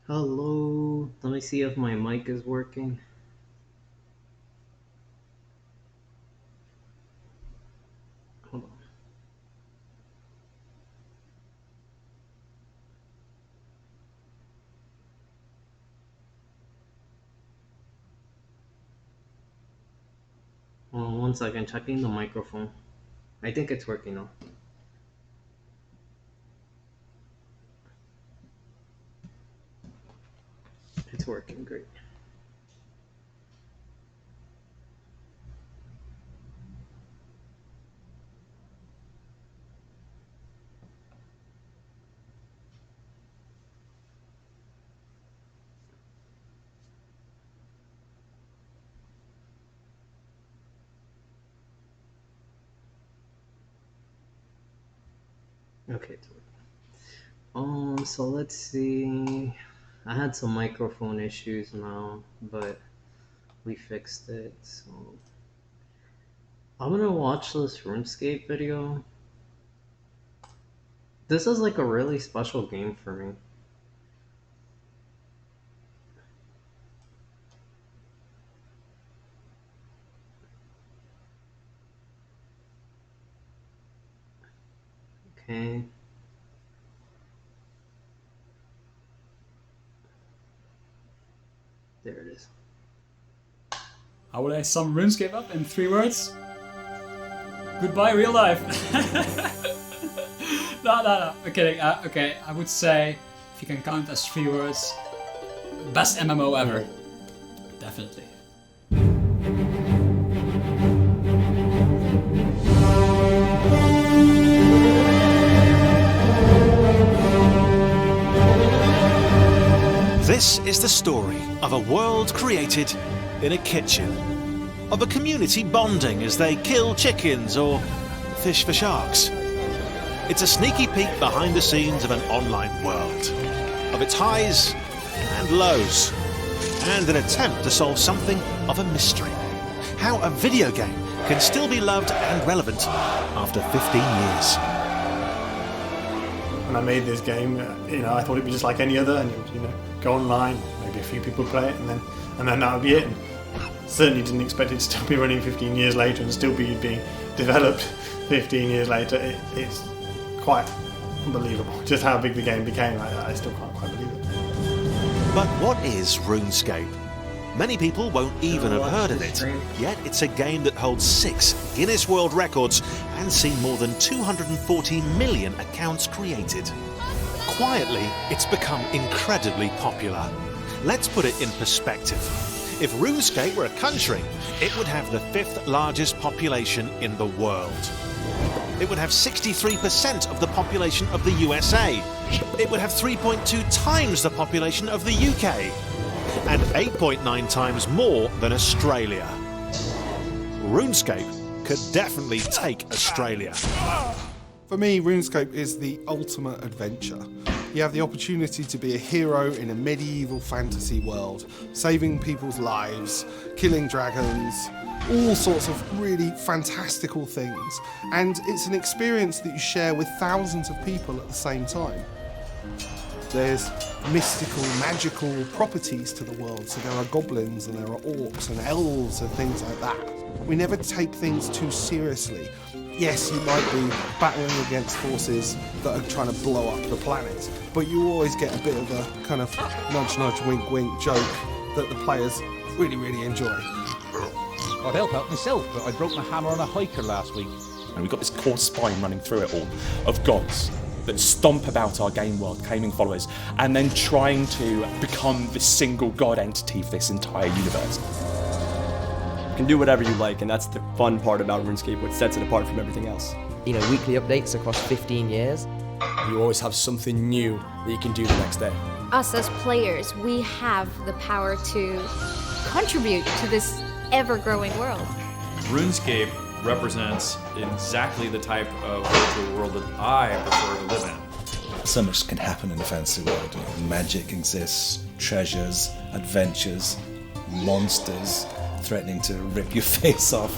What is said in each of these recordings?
Hello, let me see if my mic is working. Hold on. 1 second, checking the microphone. I think it's working now. It's working great. Okay, it's working. So let's see. I had some microphone issues now, but we fixed it. So I'm gonna watch this RuneScape video. This is like a really special game for me. Okay. There it is. How will I sum RuneScape up in 3 words? Goodbye, real life. No. I'm kidding. Okay, I would say, if you can count as 3 words, best MMO ever. Definitely. This is the story of a world created in a kitchen, of a community bonding as they kill chickens or fish for sharks. It's a sneaky peek behind the scenes of an online world, of its highs and lows, and an attempt to solve something of a mystery. How a video game can still be loved and relevant after 15 years. When I made this game, I thought it'd be just like any other, and go online, maybe a few people play it, and then that would be it. And certainly didn't expect it to still be running 15 years later and still be being developed 15 years later. It's quite unbelievable just how big the game became. I still can't quite believe it. But what is RuneScape? Many people won't even have heard of it, yet it's a game that holds 6 Guinness World Records and seen more than 240 million accounts created. Quietly, it's become incredibly popular. Let's put it in perspective. If RuneScape were a country, it would have the 5th largest population in the world. It would have 63% of the population of the USA. It would have 3.2 times the population of the UK. And 8.9 times more than Australia. RuneScape could definitely take Australia. For me, RuneScape is the ultimate adventure. You have the opportunity to be a hero in a medieval fantasy world, saving people's lives, killing dragons, all sorts of really fantastical things. And it's an experience that you share with thousands of people at the same time. There's mystical, magical properties to the world, so there are goblins and there are orcs and elves and things like that. We never take things too seriously. Yes, you might be battling against forces that are trying to blow up the planet, but you always get a bit of a kind of nudge, nudge, wink, wink joke that the players really, really enjoy. I'd help out myself, but I broke my hammer on a hiker last week. And we've got this core spine running through it all of gods that stomp about our game world, claiming followers, and then trying to become the single god entity for this entire universe. You can do whatever you like, and that's the fun part about RuneScape, what sets it apart from everything else. Weekly updates across 15 years. You always have something new that you can do the next day. Us as players, we have the power to contribute to this ever-growing world. RuneScape represents exactly the type of virtual world that I prefer to live in. So much can happen in the fantasy world. Magic exists, treasures, adventures, monsters threatening to rip your face off,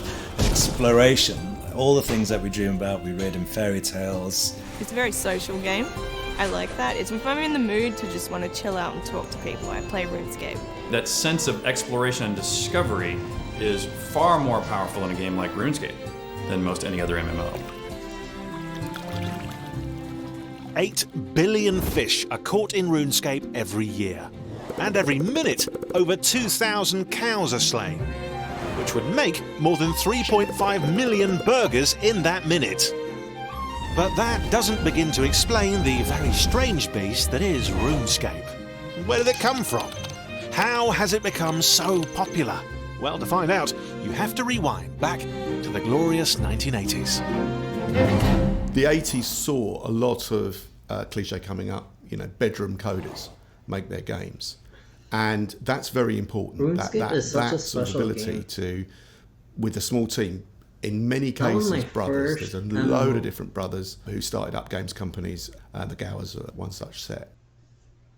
exploration, all the things that we dream about, we read in fairy tales. It's a very social game. I like that. It's if I'm in the mood to just want to chill out and talk to people, I play RuneScape. That sense of exploration and discovery is far more powerful in a game like RuneScape than most any other MMO. 8 billion fish are caught in RuneScape every year. And every minute, over 2,000 cows are slain, which would make more than 3.5 million burgers in that minute. But that doesn't begin to explain the very strange beast that is RuneScape. Where did it come from? How has it become so popular? Well, to find out, you have to rewind back to the glorious 1980s. The 80s saw a lot of cliche coming up, bedroom coders make their games. And that's very important. RuneScape is such a sort of special ability game. to, with a small team, in many That was cases, my brothers. first There's a MMO. load of different brothers who started up games companies, and the Gowers are one such set.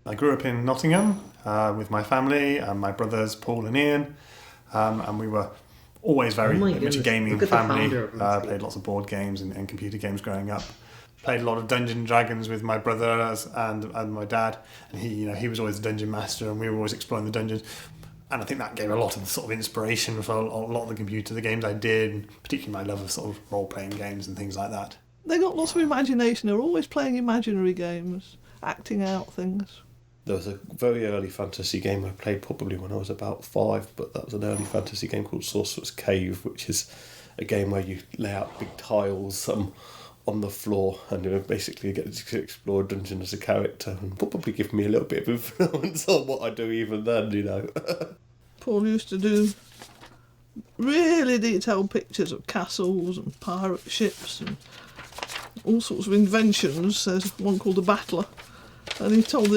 I grew up in Nottingham with my family and my brothers Paul and Ian, and we were always very Oh my much a goodness, gaming look at the family. founder of RuneScape. Played lots of board games and computer games growing up. Played a lot of Dungeons and Dragons with my brother and my dad, and he was always the dungeon master, and we were always exploring the dungeons. And I think that gave a lot of sort of inspiration for a lot of the games I did, and particularly my love of sort of role-playing games and things like that. They got lots of imagination. They're always playing imaginary games, acting out things. There was a very early fantasy game I played probably when I was about 5, but that was an early fantasy game called Sorcerer's Cave, which is a game where you lay out big tiles on the floor and basically get to explore a dungeon as a character, and probably give me a little bit of influence on what I do even then, Paul used to do really detailed pictures of castles and pirate ships and all sorts of inventions. There's one called The Battler, and they told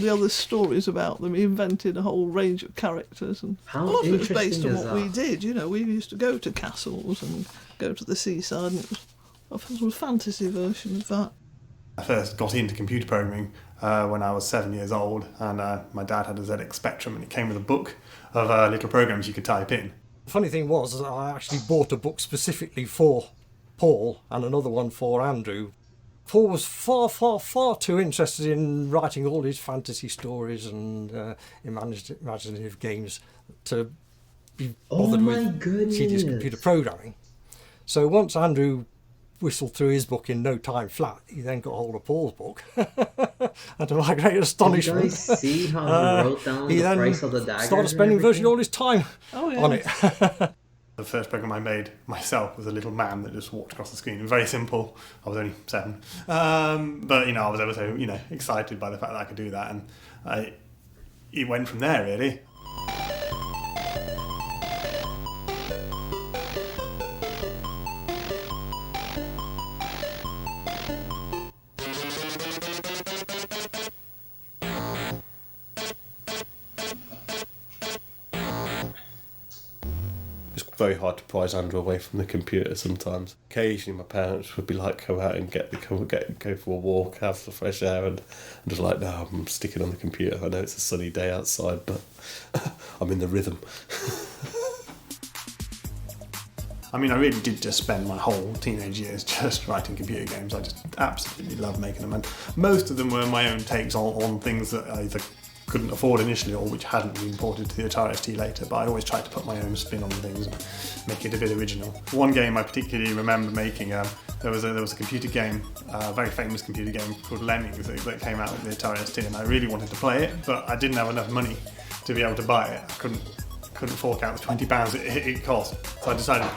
the others stories about them. He invented a whole range of characters, and a lot of it was based on what we did. We used to go to castles and go to the seaside, and it was a sort of fantasy version of that. I first got into computer programming when I was 7 years old, and my dad had a ZX Spectrum, and it came with a book of little programs you could type in. The funny thing was that I actually bought a book specifically for Paul and another one for Andrew. Paul was far too interested in writing all his fantasy stories and imaginative games to be bothered with tedious computer programming. So once Andrew whistled through his book in no time flat, he then got hold of Paul's book. And to my great astonishment, Did you guys see how he wrote down he the then price of the daggers started and spending virtually everything? all his time on it. The first program I made myself was a little man that just walked across the screen. Very simple. I was only 7. But, I was ever so, excited by the fact that I could do that. And it went from there, really. Very hard to prise Andrew away from the computer sometimes. Occasionally my parents would be like, go out and go for a walk, have some fresh air, and I'm just like, no, I'm sticking on the computer. I know it's a sunny day outside, but I'm in the rhythm. I mean, I really did just spend my whole teenage years just writing computer games. I just absolutely love making them, and most of them were my own takes on things that I either couldn't afford initially or which hadn't been ported to the Atari ST later, but I always tried to put my own spin on things and make it a bit original. One game I particularly remember making, there was a computer game, a very famous computer game called Lemmings that came out with the Atari ST, and I really wanted to play it, but I didn't have enough money to be able to buy it. I couldn't fork out the £20 it cost, so I decided I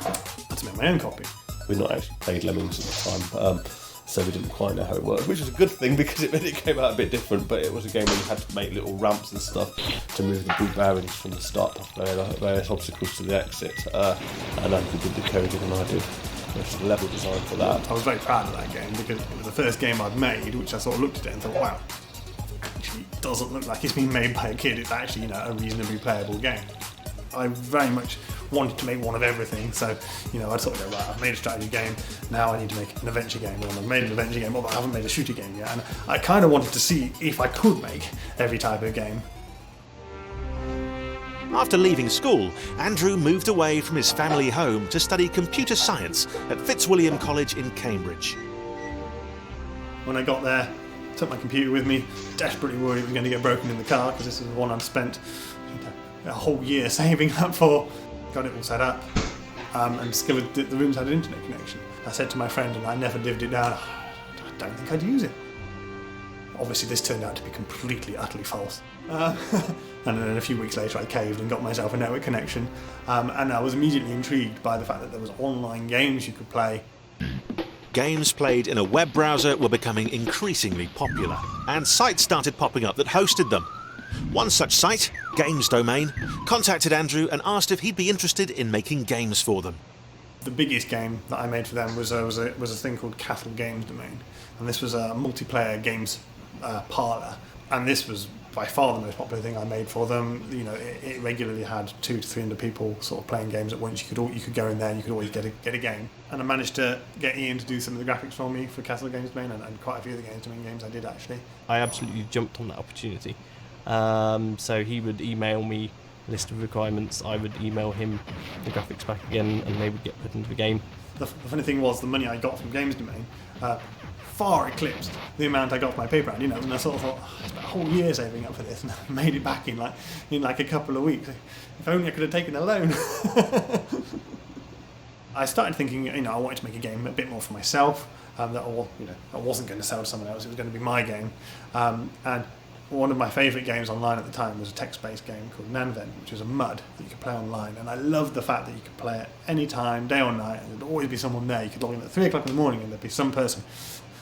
had to make my own copy. We'd not actually played Lemmings at the time, so we didn't quite know how it worked, which was a good thing because it meant it came out a bit different, but it was a game where you had to make little ramps and stuff to move the blue barriers from the start to various obstacles to the exit, and Andrew did the coding and I did most of the level design for that. I was very proud of that game because it was the first game I'd made, which I sort of looked at it and thought, wow, actually it doesn't look like it's been made by a kid, it's actually a reasonably playable game. I very much wanted to make one of everything, so I'd sort of go, right, I've made a strategy game, now I need to make an adventure game, or I've made an adventure game, but I haven't made a shooter game yet, and I kind of wanted to see if I could make every type of game. After leaving school, Andrew moved away from his family home to study computer science at Fitzwilliam College in Cambridge. When I got there, took my computer with me, desperately worried it was going to get broken in the car because this is the one I'd spent a whole year saving up for. Got it all set up and discovered that the rooms had an internet connection. I said to my friend, and I never lived it down, I don't think I'd use it. Obviously this turned out to be completely, utterly false. And then a few weeks later I caved and got myself a network connection, and I was immediately intrigued by the fact that there was online games you could play. Games played in a web browser were becoming increasingly popular, and sites started popping up that hosted them. One such site, Games Domain, contacted Andrew and asked if he'd be interested in making games for them. The biggest game that I made for them was a thing called Castle Games Domain, and this was a multiplayer games parlour, and this was by far the most popular thing I made for them. You know, it regularly had 200 to 300 people sort of playing games at once. You could go in there and you could always get a game. And I managed to get Ian to do some of the graphics for me for Castle Games Domain, and quite a few of the Games Domain games I did actually. I absolutely jumped on that opportunity. So he would email me a list of requirements, I would email him the graphics back again, and they would get put into the game. The funny thing was, the money I got from Games Domain far eclipsed the amount I got for my paper round, you know, and I sort of thought, I spent a whole year saving up for this and I made it back in like a couple of weeks. If only I could have taken a loan. I started thinking, you know, I wanted to make a game a bit more for myself, that I wasn't going to sell to someone else, it was going to be my game. And one of my favourite games online at the time was a text-based game called Nanven, which was a MUD that you could play online, and I loved the fact that you could play it any time, day or night, and there'd always be someone there. You could log in at 3 o'clock in the morning and there'd be some person,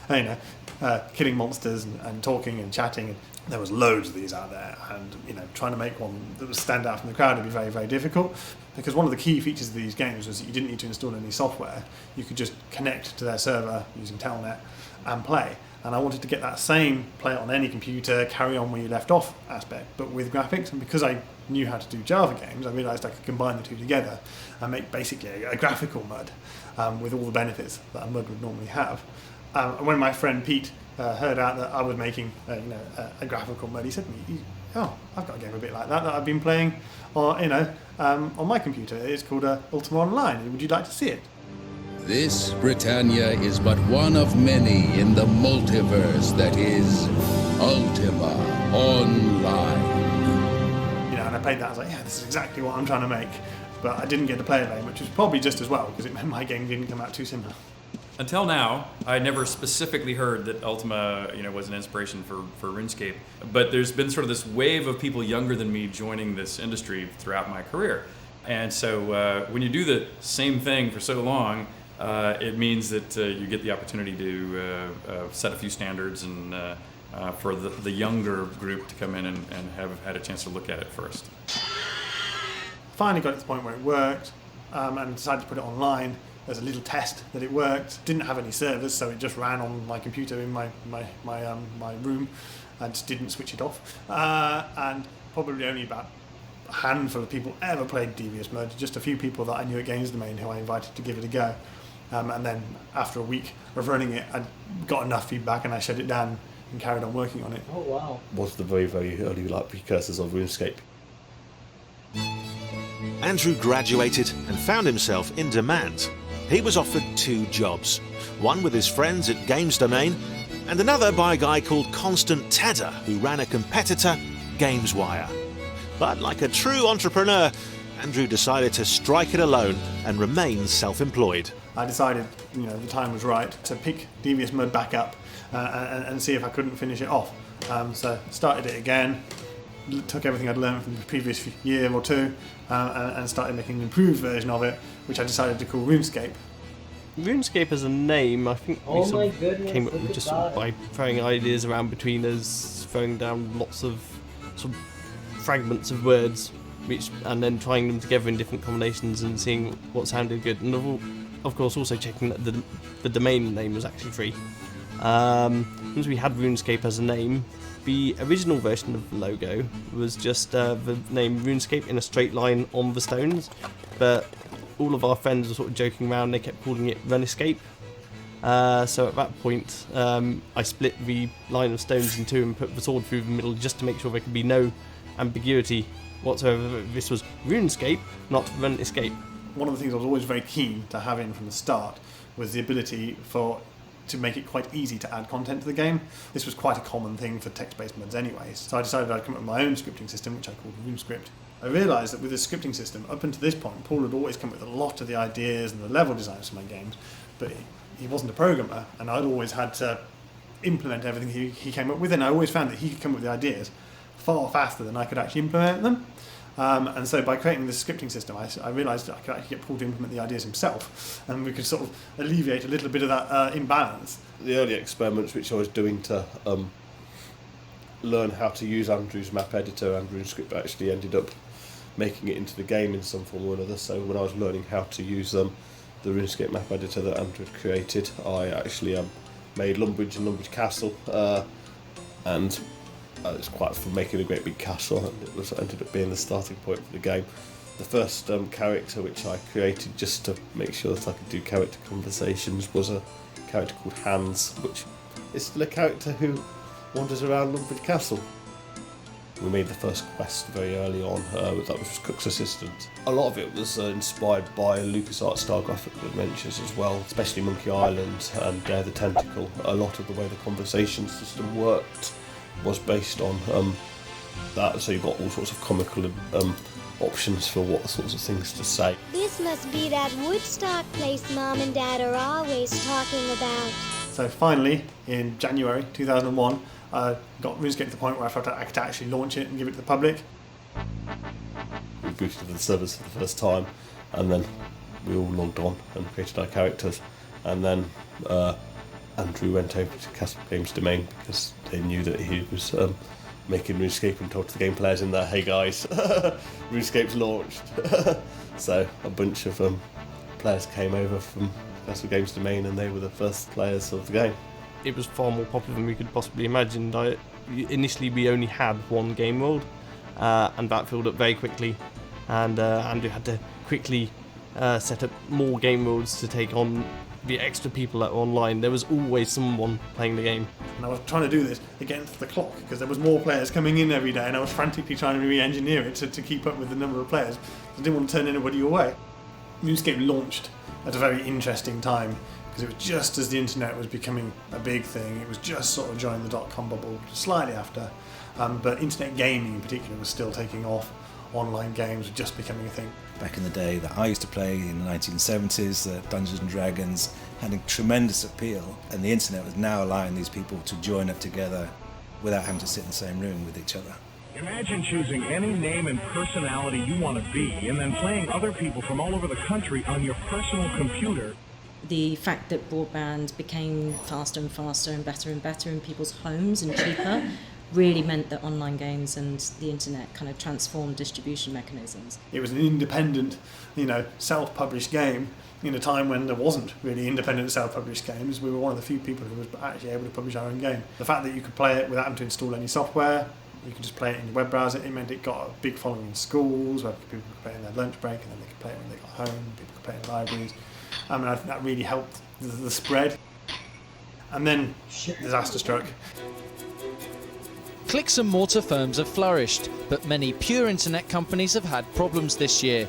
you know, killing monsters and talking and chatting, and there was loads of these out there, and you know, trying to make one that would stand out from the crowd would be very, very difficult, because one of the key features of these games was that you didn't need to install any software. You could just connect to their server using Telnet and play. And I wanted to get that same play it on any computer, carry on where you left off aspect, but with graphics. And because I knew how to do Java games, I realised I could combine the two together and make basically a graphical MUD with all the benefits that a MUD would normally have. And when my friend Pete heard out that I was making a graphical MUD, he said to me, "Oh, I've got a game a bit like that I've been playing, on my computer. It's called Ultima Online. Would you like to see it?" This, Britannia, is but one of many in the multiverse that is Ultima Online. You know, and I played that, I was like, yeah, this is exactly what I'm trying to make. But I didn't get the player name, which was probably just as well, because it meant my game didn't come out too similar. Until now, I never specifically heard that Ultima, was an inspiration for RuneScape. But there's been sort of this wave of people younger than me joining this industry throughout my career. And so when you do the same thing for so long, it means that you get the opportunity to set a few standards and for the younger group to come in and have had a chance to look at it first. Finally got it to the point where it worked and decided to put it online. There's a little test that it worked. Didn't have any servers, so it just ran on my computer in my room and just didn't switch it off. And probably only about a handful of people ever played Devious Mode, just a few people that I knew at Games Domain who I invited to give it a go. And then after a week of running it, I got enough feedback and I shut it down and carried on working on it. Oh wow. Was the very, very early precursors of RuneScape. Andrew graduated and found himself in demand. He was offered 2 jobs, one with his friends at Games Domain and another by a guy called Constant Tedder, who ran a competitor, GamesWire. But like a true entrepreneur, Andrew decided to strike it alone and remain self-employed. I decided, the time was right to pick Devious Mode back up and see if I couldn't finish it off. So started it again, took everything I'd learned from the previous year or two and started making an improved version of it, which I decided to call RuneScape. RuneScape as a name, I think we came up with just by throwing ideas around between us, throwing down lots of sort of fragments of words, and then trying them together in different combinations and seeing what sounded good. And of course also checking that the domain name was actually free. Once we had RuneScape as a name, the original version of the logo was just the name RuneScape in a straight line on the stones, but all of our friends were sort of joking around, they kept calling it RuneScape. So at that point, I split the line of stones in two and put the sword through the middle just to make sure there could be no ambiguity whatsoever. This was RuneScape, not RuneScape. One of the things I was always very keen to have in from the start was the ability for to make it quite easy to add content to the game. This was quite a common thing for text-based mods anyways, so I decided I'd come up with my own scripting system, which I called RuneScript. I realised that with this scripting system, up until this point, Paul had always come up with a lot of the ideas and the level designs for my games, but he wasn't a programmer, and I'd always had to implement everything he came up with, and I always found that he could come up with the ideas far faster than I could actually implement them. And so by creating this scripting system, I realised that I could actually get Paul to implement the ideas himself, and we could sort of alleviate a little bit of that imbalance. The early experiments which I was doing to learn how to use Andrew's map editor and RuneScript actually ended up making it into the game in some form or another. So when I was learning how to use the RuneScape map editor that Andrew had created, I actually made Lumbridge and Lumbridge Castle, and it was quite fun making a great big castle, and it ended up being the starting point for the game. The first character which I created just to make sure that I could do character conversations was a character called Hans, which is still a character who wanders around Lumbridge Castle. We made the first quest very early on, that was Cook's Assistant. A lot of it was inspired by LucasArts style graphical adventures as well, especially Monkey Island and Dare the Tentacle. A lot of the way the conversation system worked was based on that, so you've got all sorts of comical options for what sorts of things to say. This must be that Woodstock place Mom and Dad are always talking about. So finally, in January 2001, I got RuneScape to the point where I felt I could actually launch it and give it to the public. We booted the servers for the first time, and then we all logged on and created our characters, and then Andrew went over to Castle Games Domain because they knew that he was making RuneScape, and told the game players in there, "Hey guys, RuneScape's launched." So a bunch of players came over from Castle Games Domain, and they were the first players of the game. It was far more popular than we could possibly imagine. Initially we only had one game world, and that filled up very quickly, and Andrew had to quickly set up more game worlds to take on the extra people that were online. There was always someone playing the game. And I was trying to do this against the clock because there was more players coming in every day, and I was frantically trying to re-engineer it to keep up with the number of players. I didn't want to turn anybody away. RuneScape launched at a very interesting time because it was just as the internet was becoming a big thing. It was just sort of joining the dot-com bubble slightly after, but internet gaming in particular was still taking off. Online games were just becoming a thing. Back in the day that I used to play in the 1970s, Dungeons and Dragons had a tremendous appeal, and the internet was now allowing these people to join up together without having to sit in the same room with each other. Imagine choosing any name and personality you want to be, and then playing other people from all over the country on your personal computer. The fact that broadband became faster and faster and better in people's homes and cheaper really meant that online games and the internet kind of transformed distribution mechanisms. It was an independent, self-published game in a time when there wasn't really independent self-published games. We were one of the few people who was actually able to publish our own game. The fact that you could play it without having to install any software, you could just play it in your web browser, it meant it got a big following in schools where people could play it in their lunch break, and then they could play it when they got home, people could play it in libraries. I think that really helped the spread. And then disaster struck. Clicks and mortar firms have flourished, but many pure internet companies have had problems this year.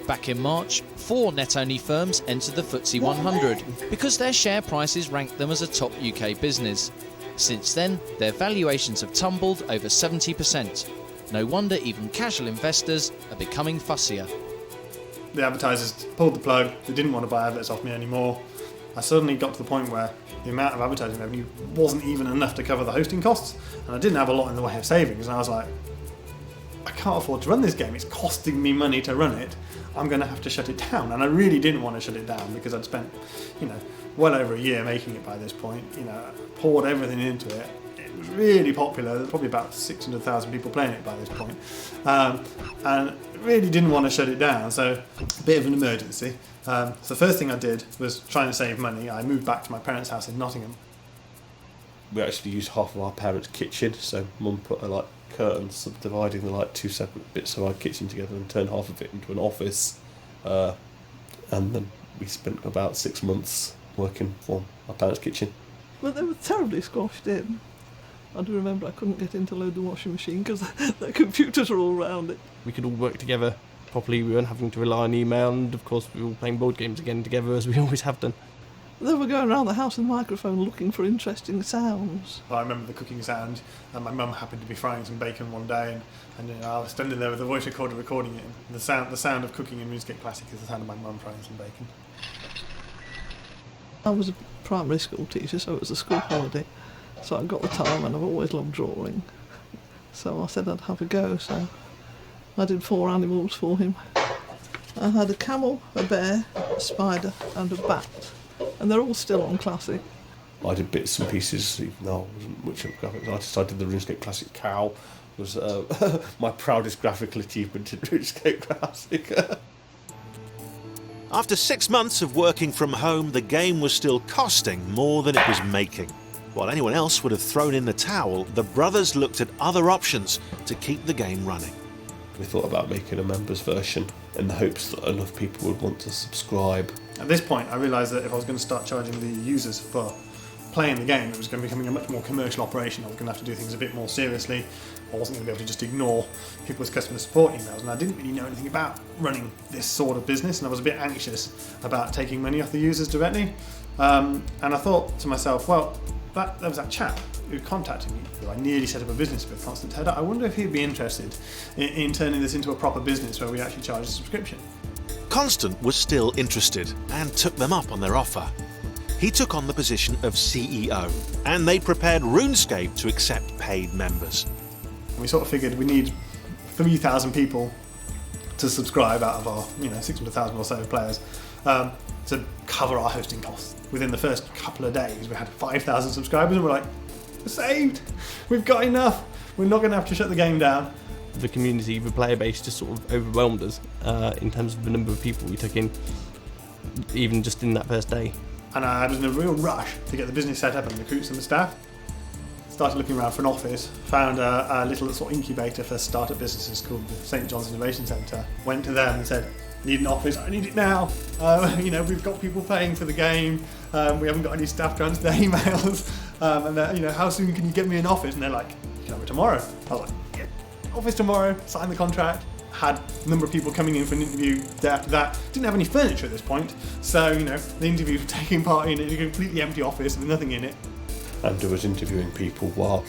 Back in March, 4 net-only firms entered the FTSE 100 because their share prices ranked them as a top UK business. Since then, their valuations have tumbled over 70%. No wonder even casual investors are becoming fussier. The advertisers pulled the plug, they didn't want to buy adverts off me anymore. I suddenly got to the point where the amount of advertising revenue wasn't even enough to cover the hosting costs, and I didn't have a lot in the way of savings, and I was like, I can't afford to run this game, it's costing me money to run it, I'm going to have to shut it down. And I really didn't want to shut it down because I'd spent, well over a year making it by this point, poured everything into it. It was really popular, there's probably about 600,000 people playing it by this point, and really didn't want to shut it down, so a bit of an emergency. So the first thing I did was trying to save money. I moved back to my parents' house in Nottingham. We actually used half of our parents' kitchen, so Mum put a curtain subdividing the 2 separate bits of our kitchen together and turned half of it into an office. And then we spent about 6 months working for our parents' kitchen. But they were terribly squashed in. I do remember I couldn't get in to load the washing machine because the computers were all around it. We could all work together properly, we weren't having to rely on email, and of course we were all playing board games again together as we always have done. They were going around the house with a microphone looking for interesting sounds. I remember the cooking sound, and my mum happened to be frying some bacon one day, and I was standing there with a voice recorder recording it. And the sound of cooking in RuneScape Classic is the sound of my mum frying some bacon. I was a primary school teacher, so it was a school holiday, so I got the time, and I've always loved drawing. So I said I'd have a go, so I did 4 animals for him. I had a camel, a bear, a spider and a bat, and they're all still on Classic. I did bits and pieces, even though I wasn't much of a graphics artist. I did the RuneScape Classic cow. It was my proudest graphical achievement in RuneScape Classic. After 6 months of working from home, the game was still costing more than it was making. While anyone else would have thrown in the towel, the brothers looked at other options to keep the game running. We thought about making a members version in the hopes that enough people would want to subscribe. At this point, I realised that if I was going to start charging the users for playing the game, it was going to be becoming a much more commercial operation. I was going to have to do things a bit more seriously. I wasn't going to be able to just ignore people's customer support emails, and I didn't really know anything about running this sort of business, and I was a bit anxious about taking money off the users directly. And I thought to myself, well, there was that chap who contacted me. I nearly set up a business with Constant Header. I wonder if he'd be interested in turning this into a proper business where we actually charge a subscription. Constant was still interested and took them up on their offer. He took on the position of CEO, and they prepared RuneScape to accept paid members. We sort of figured we need 3,000 people to subscribe out of our 600,000 or so players to cover our hosting costs. Within the first couple of days, we had 5,000 subscribers, and we're like, we're saved! We've got enough! We're not going to have to shut the game down. The community, the player base just sort of overwhelmed us in terms of the number of people we took in, even just in that first day. And I was in a real rush to get the business set up and recruit some staff. Started looking around for an office, found a little sort of incubator for startup businesses called the St. John's Innovation Centre. Went to them and said, need an office, I need it now. We've got people paying for the game, we haven't got any staff to answer their emails, how soon can you get me an office? And they're like, you can have it tomorrow. I was like, yeah, office tomorrow, sign the contract. Had a number of people coming in for an interview that didn't have any furniture at this point, so the interview was taking part in a completely empty office with nothing in it. Andrew was interviewing people while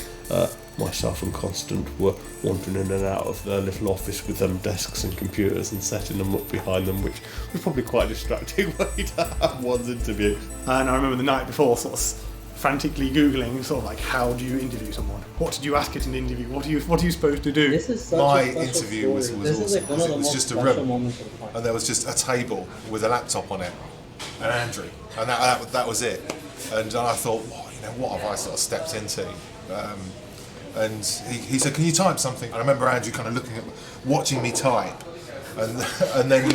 myself and Constant were wandering in and out of their little office with desks and computers and setting them up behind them, which was probably quite a distracting way to have one's interview. And I remember the night before sort of frantically Googling sort of like, how do you interview someone? What did you ask at an interview? What are you supposed to do? My interview was awesome because it was just a room and there was just a table with a laptop on it and Andrew, and that was it. And I thought, what have I sort of stepped into? And he said, can you type something? And I remember Andrew kind of watching me type, and then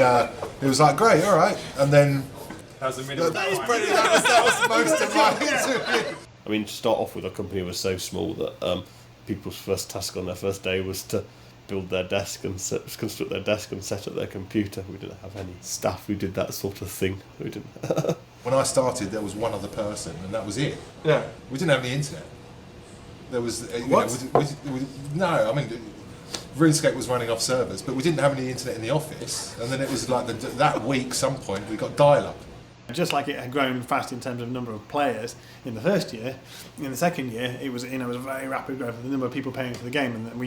it was like, great, all right. And then that was brilliant. That was most of my interview. I mean, to start off with, our company was so small that people's first task on their first day was to build their desk and construct their desk and set up their computer. We didn't have any staff who did that sort of thing. We didn't. When I started, there was one other person, and that was it. Yeah. We didn't have the internet. There was RuneScape was running off servers, but we didn't have any internet in the office. And then it was like that week, some point, we got dial-up. Just like it had grown fast in terms of number of players in the first year, in the second year it was a very rapid growth of the number of people paying for the game, and then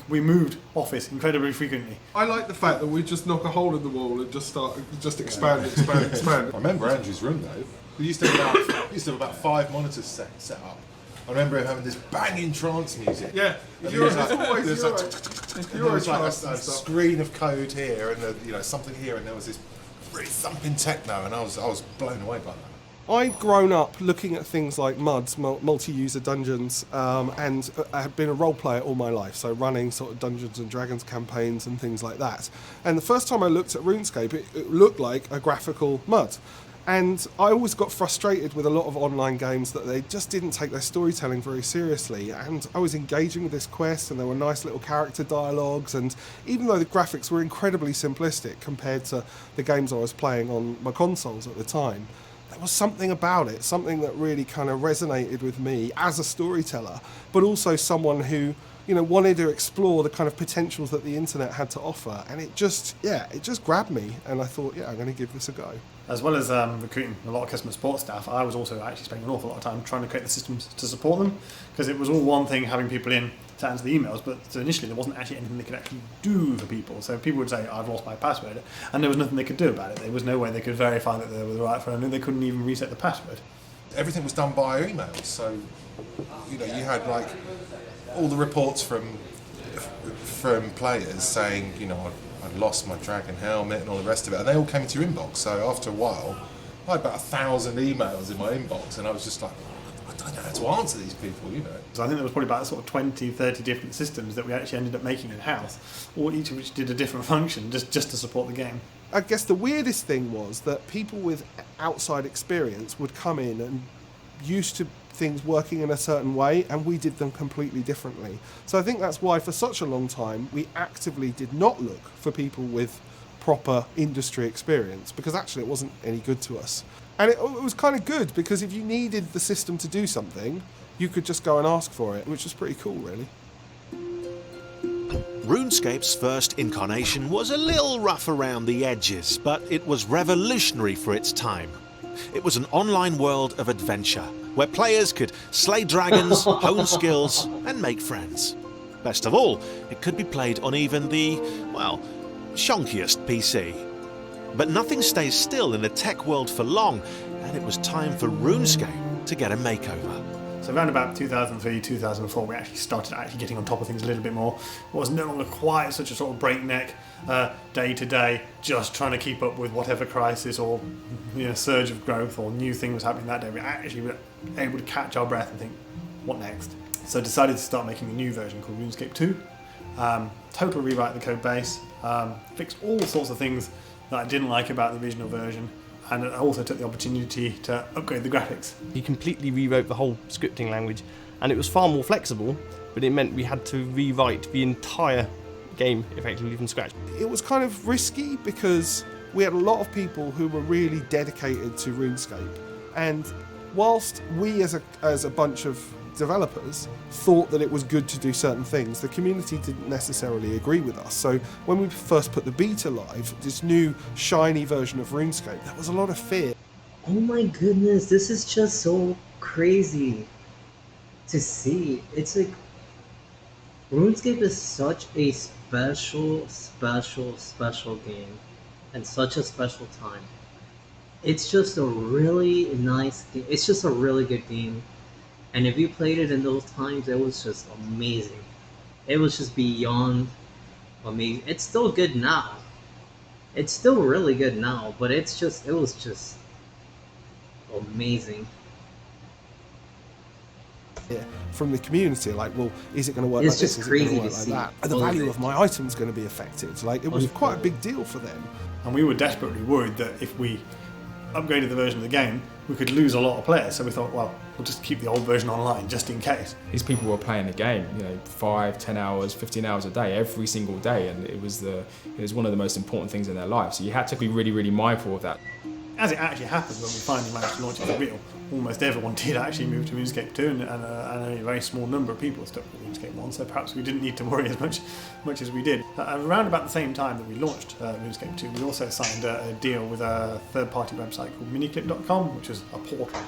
we moved office incredibly frequently. I like the fact that we just knock a hole in the wall and just expand. I remember Andrew's room though. We used to have about 5 monitors set up. I remember him having this banging trance music. Yeah, there was like a screen of code here and something here, and there was this really thumping techno, and I was blown away by that. I'd grown up looking at things like MUDs, multi-user dungeons, and I had been a role player all my life, so running sort of Dungeons and Dragons campaigns and things like that. And the first time I looked at RuneScape, it looked like a graphical MUD. And I always got frustrated with a lot of online games that they just didn't take their storytelling very seriously. And I was engaging with this quest, and there were nice little character dialogues, and even though the graphics were incredibly simplistic compared to the games I was playing on my consoles at the time, there was something about it, something that really kind of resonated with me as a storyteller, but also someone who wanted to explore the kind of potentials that the internet had to offer. And it just grabbed me, and I thought, I'm going to give this a go. as well as recruiting a lot of customer support staff, I was also actually spending an awful lot of time trying to create the systems to support them, because it was all one thing having people in to answer the emails, but so initially there wasn't actually anything they could actually do for people. So people would say, I've lost my password, and there was nothing they could do about it. There was no way they could verify that they were the right phone, and they couldn't even reset the password. Everything was done by emails, so you had like all the reports from players saying, I'd lost my dragon helmet and all the rest of it, and they all came into your inbox. So after a while, I had about 1,000 emails in my inbox, and I was just like, I don't know how to answer these people, So I think there was probably about sort of 20, 30 different systems that we actually ended up making in-house, all each of which did a different function just to support the game. I guess the weirdest thing was that people with outside experience would come in and used to things working in a certain way, and we did them completely differently. So I think that's why for such a long time we actively did not look for people with proper industry experience, because actually it wasn't any good to us. And it was kind of good, because if you needed the system to do something, you could just go and ask for it, which was pretty cool, really. RuneScape's first incarnation was a little rough around the edges, but it was revolutionary for its time. It was an online world of adventure, where players could slay dragons, hone skills, and make friends. Best of all, it could be played on even the, well, shonkiest PC. But nothing stays still in the tech world for long, and it was time for RuneScape to get a makeover. So around about 2003, 2004, we actually started getting on top of things a little bit more. It was no longer quite such a sort of breakneck day to day, just trying to keep up with whatever crisis or surge of growth or new thing was happening that day. We actually were able to catch our breath and think, what next? So I decided to start making a new version called RuneScape 2. Total rewrite the code base, fix all sorts of things that I didn't like about the original version, and I also took the opportunity to upgrade the graphics. He completely rewrote the whole scripting language, and it was far more flexible, but it meant we had to rewrite the entire game effectively from scratch. It was kind of risky, because we had a lot of people who were really dedicated to RuneScape, and whilst we as a bunch of developers thought that it was good to do certain things, the community didn't necessarily agree with us. So when we first put the beta live, this new shiny version of RuneScape, there was a lot of fear. Oh my goodness, this is just so crazy to see. It's like RuneScape is such a special game, and such a special time. It's just a really nice game. It's just a really good game. And if you played it in those times, it was just amazing. It was just beyond amazing. It's still good now. It's still really good now, but it was just amazing. Yeah, from the community, like, well, is it going to work It's like this? just Is it going crazy to work to like see. that? And the value of my item's going to be affected. Like, it was quite a big deal for them. And we were desperately worried that if we upgraded the version of the game, we could lose a lot of players. So we thought, well, we'll just keep the old version online just in case. These people were playing the game, 5, 10 hours, 15 hours a day, every single day, and it was one of the most important things in their lives. So you had to be really, really mindful of that. As it actually happened, when we finally managed to launch it for real, almost everyone did actually move to RuneScape 2, and only a very small number of people stuck with RuneScape 1, so perhaps we didn't need to worry as much as we did. Around about the same time that we launched RuneScape 2, we also signed a deal with a third-party website called miniclip.com, which is a portal.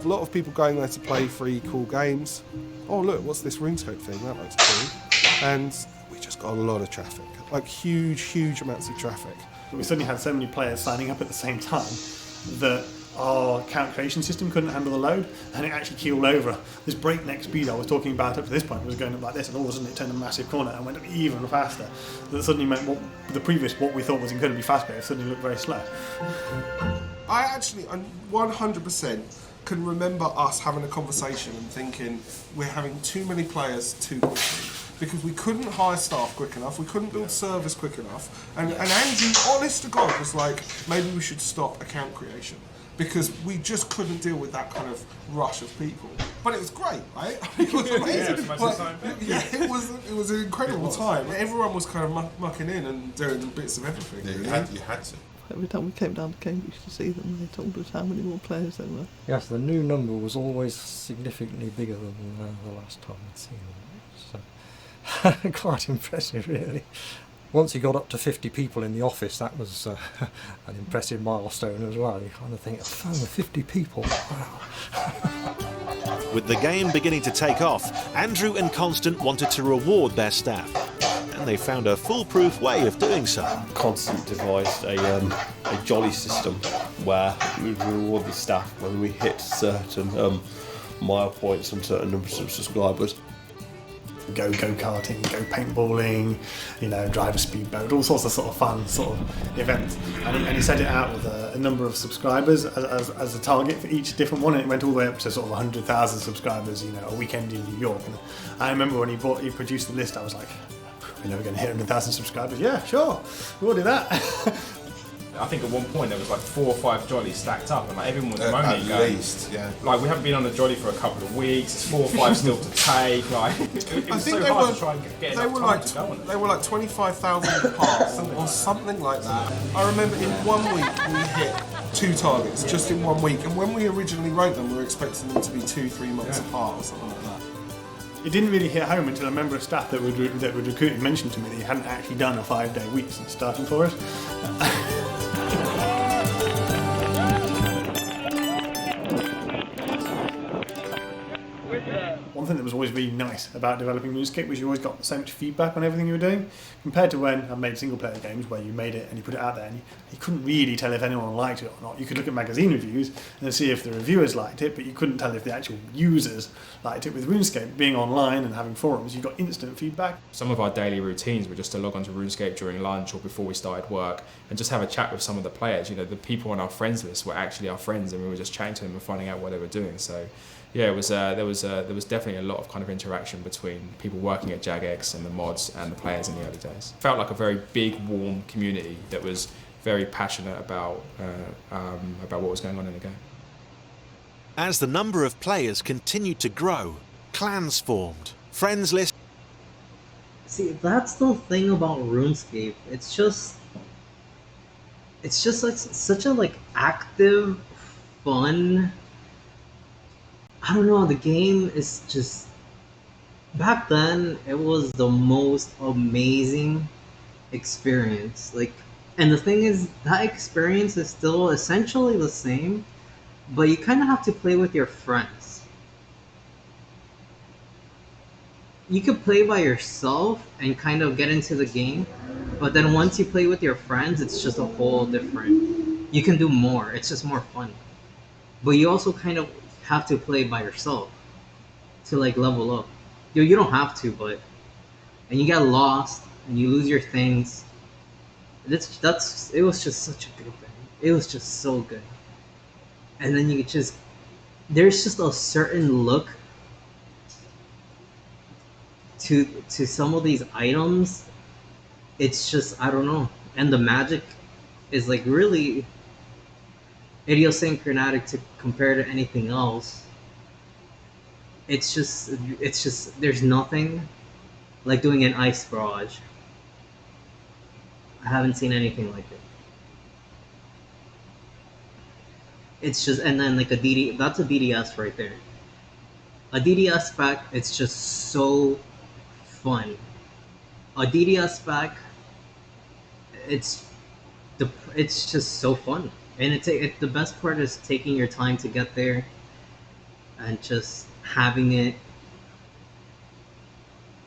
A lot of people going there to play free cool games. Oh look, what's this RuneScape thing? That looks cool. And we just got a lot of traffic, like huge amounts of traffic. But we suddenly had so many players signing up at the same time that our account creation system couldn't handle the load, and it actually keeled over. This breakneck speed I was talking about up to this point was going up like this, and all of a sudden it turned a massive corner and went up even faster. That suddenly meant what we thought was incredibly fast, but it suddenly looked very slow. I actually 100% can remember us having a conversation and thinking we're having too many players too quickly, because we couldn't hire staff quick enough, we couldn't build servers quick enough, and Andrew, honest to God, was like, maybe we should stop account creation, because we just couldn't deal with that kind of rush of people. But it was great, right? It was amazing. It was an incredible time. Everyone was kind of mucking in and doing bits of everything. Yeah, you had to. Every time we came down to Cambridge to see them, they told us how many more players there were. Yes, the new number was always significantly bigger than the last time I'd seen them. So, quite impressive, really. once you got up to 50 people in the office, that was an impressive milestone as well. You kind of think, oh, 50 people, wow. With the game beginning to take off, Andrew and Constant wanted to reward their staff, and they found a foolproof way of doing so. Constant devised a jolly system where we reward the staff when we hit certain mile points and certain numbers of subscribers. Go karting, go paintballing, drive a speedboat, all sorts of sort of fun sort of events. And he set it out with a number of subscribers as a target for each different one, and it went all the way up to sort of 100,000 subscribers, a weekend in New York. And I remember when he produced the list, I was like, we're never going to hit 100,000 subscribers. Yeah, sure, we'll do that. I think at one point there was like 4 or 5 jollies stacked up, and like everyone was moaning. At least, yeah. Like, we haven't been on a jolly for a couple of weeks. It's 4 or 5 still to take. Like, it was so hard to try and get enough time to go on it. They were like 25,000 apart or something like that. I remember in 1 week we hit 2 targets just in 1 week, and when we originally wrote them, we were expecting them to be 2-3 months apart or something like that. It didn't really hit home until a member of staff that would recruit mentioned to me that he hadn't actually done a 5-day week since starting for us. One thing that was always really nice about developing RuneScape was you always got so much feedback on everything you were doing, compared to when I made single-player games where you made it and you put it out there and you couldn't really tell if anyone liked it or not. You could look at magazine reviews and see if the reviewers liked it, but you couldn't tell if the actual users liked it. With RuneScape, being online and having forums, you got instant feedback. Some of our daily routines were just to log onto RuneScape during lunch or before we started work and just have a chat with some of the players. The people on our friends list were actually our friends, and we were just chatting to them and finding out what they were doing. So yeah, it was there was definitely a lot of kind of interaction between people working at Jagex and the mods and the players in the early days. Felt like a very big, warm community that was very passionate about what was going on in the game. As the number of players continued to grow, clans formed, friends lists. See, that's the thing about RuneScape. It's just like such a active, fun. I don't know, the game is just... Back then, it was the most amazing experience. And the thing is, that experience is still essentially the same, but you kind of have to play with your friends. You could play by yourself and kind of get into the game, but then once you play with your friends, it's just a whole different... You can do more, it's just more fun. But you also kind of have to play by yourself to level up. You don't have to, but and you get lost and you lose your things. It was just such a good thing. It was just so good. And then there's just a certain look to some of these items. It's just, I don't know, and the magic is really idiosyncratic to compare to anything else. It's just there's nothing like doing an ice barrage. I haven't seen anything like it. It's just, and then that's a DDS right there. A DDS spec, it's just so fun. A DDS spec, it's just so fun. And the best part is taking your time to get there and just having it.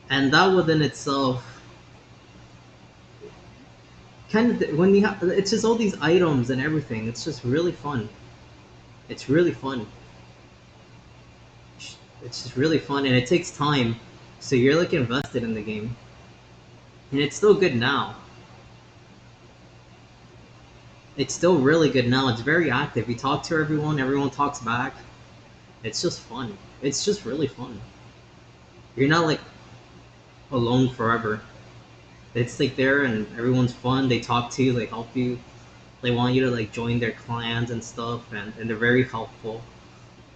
And that within itself, when you have, it's just all these items and everything. It's just really fun. It's really fun. It's just really fun, and it takes time. So you're invested in the game. And it's still good now. It's still really good now. It's very active. You talk to everyone talks back. It's just fun. It's just really fun. You're not alone forever. It's there and everyone's fun. They talk to you, they help you. They want you to join their clans and stuff, and they're very helpful.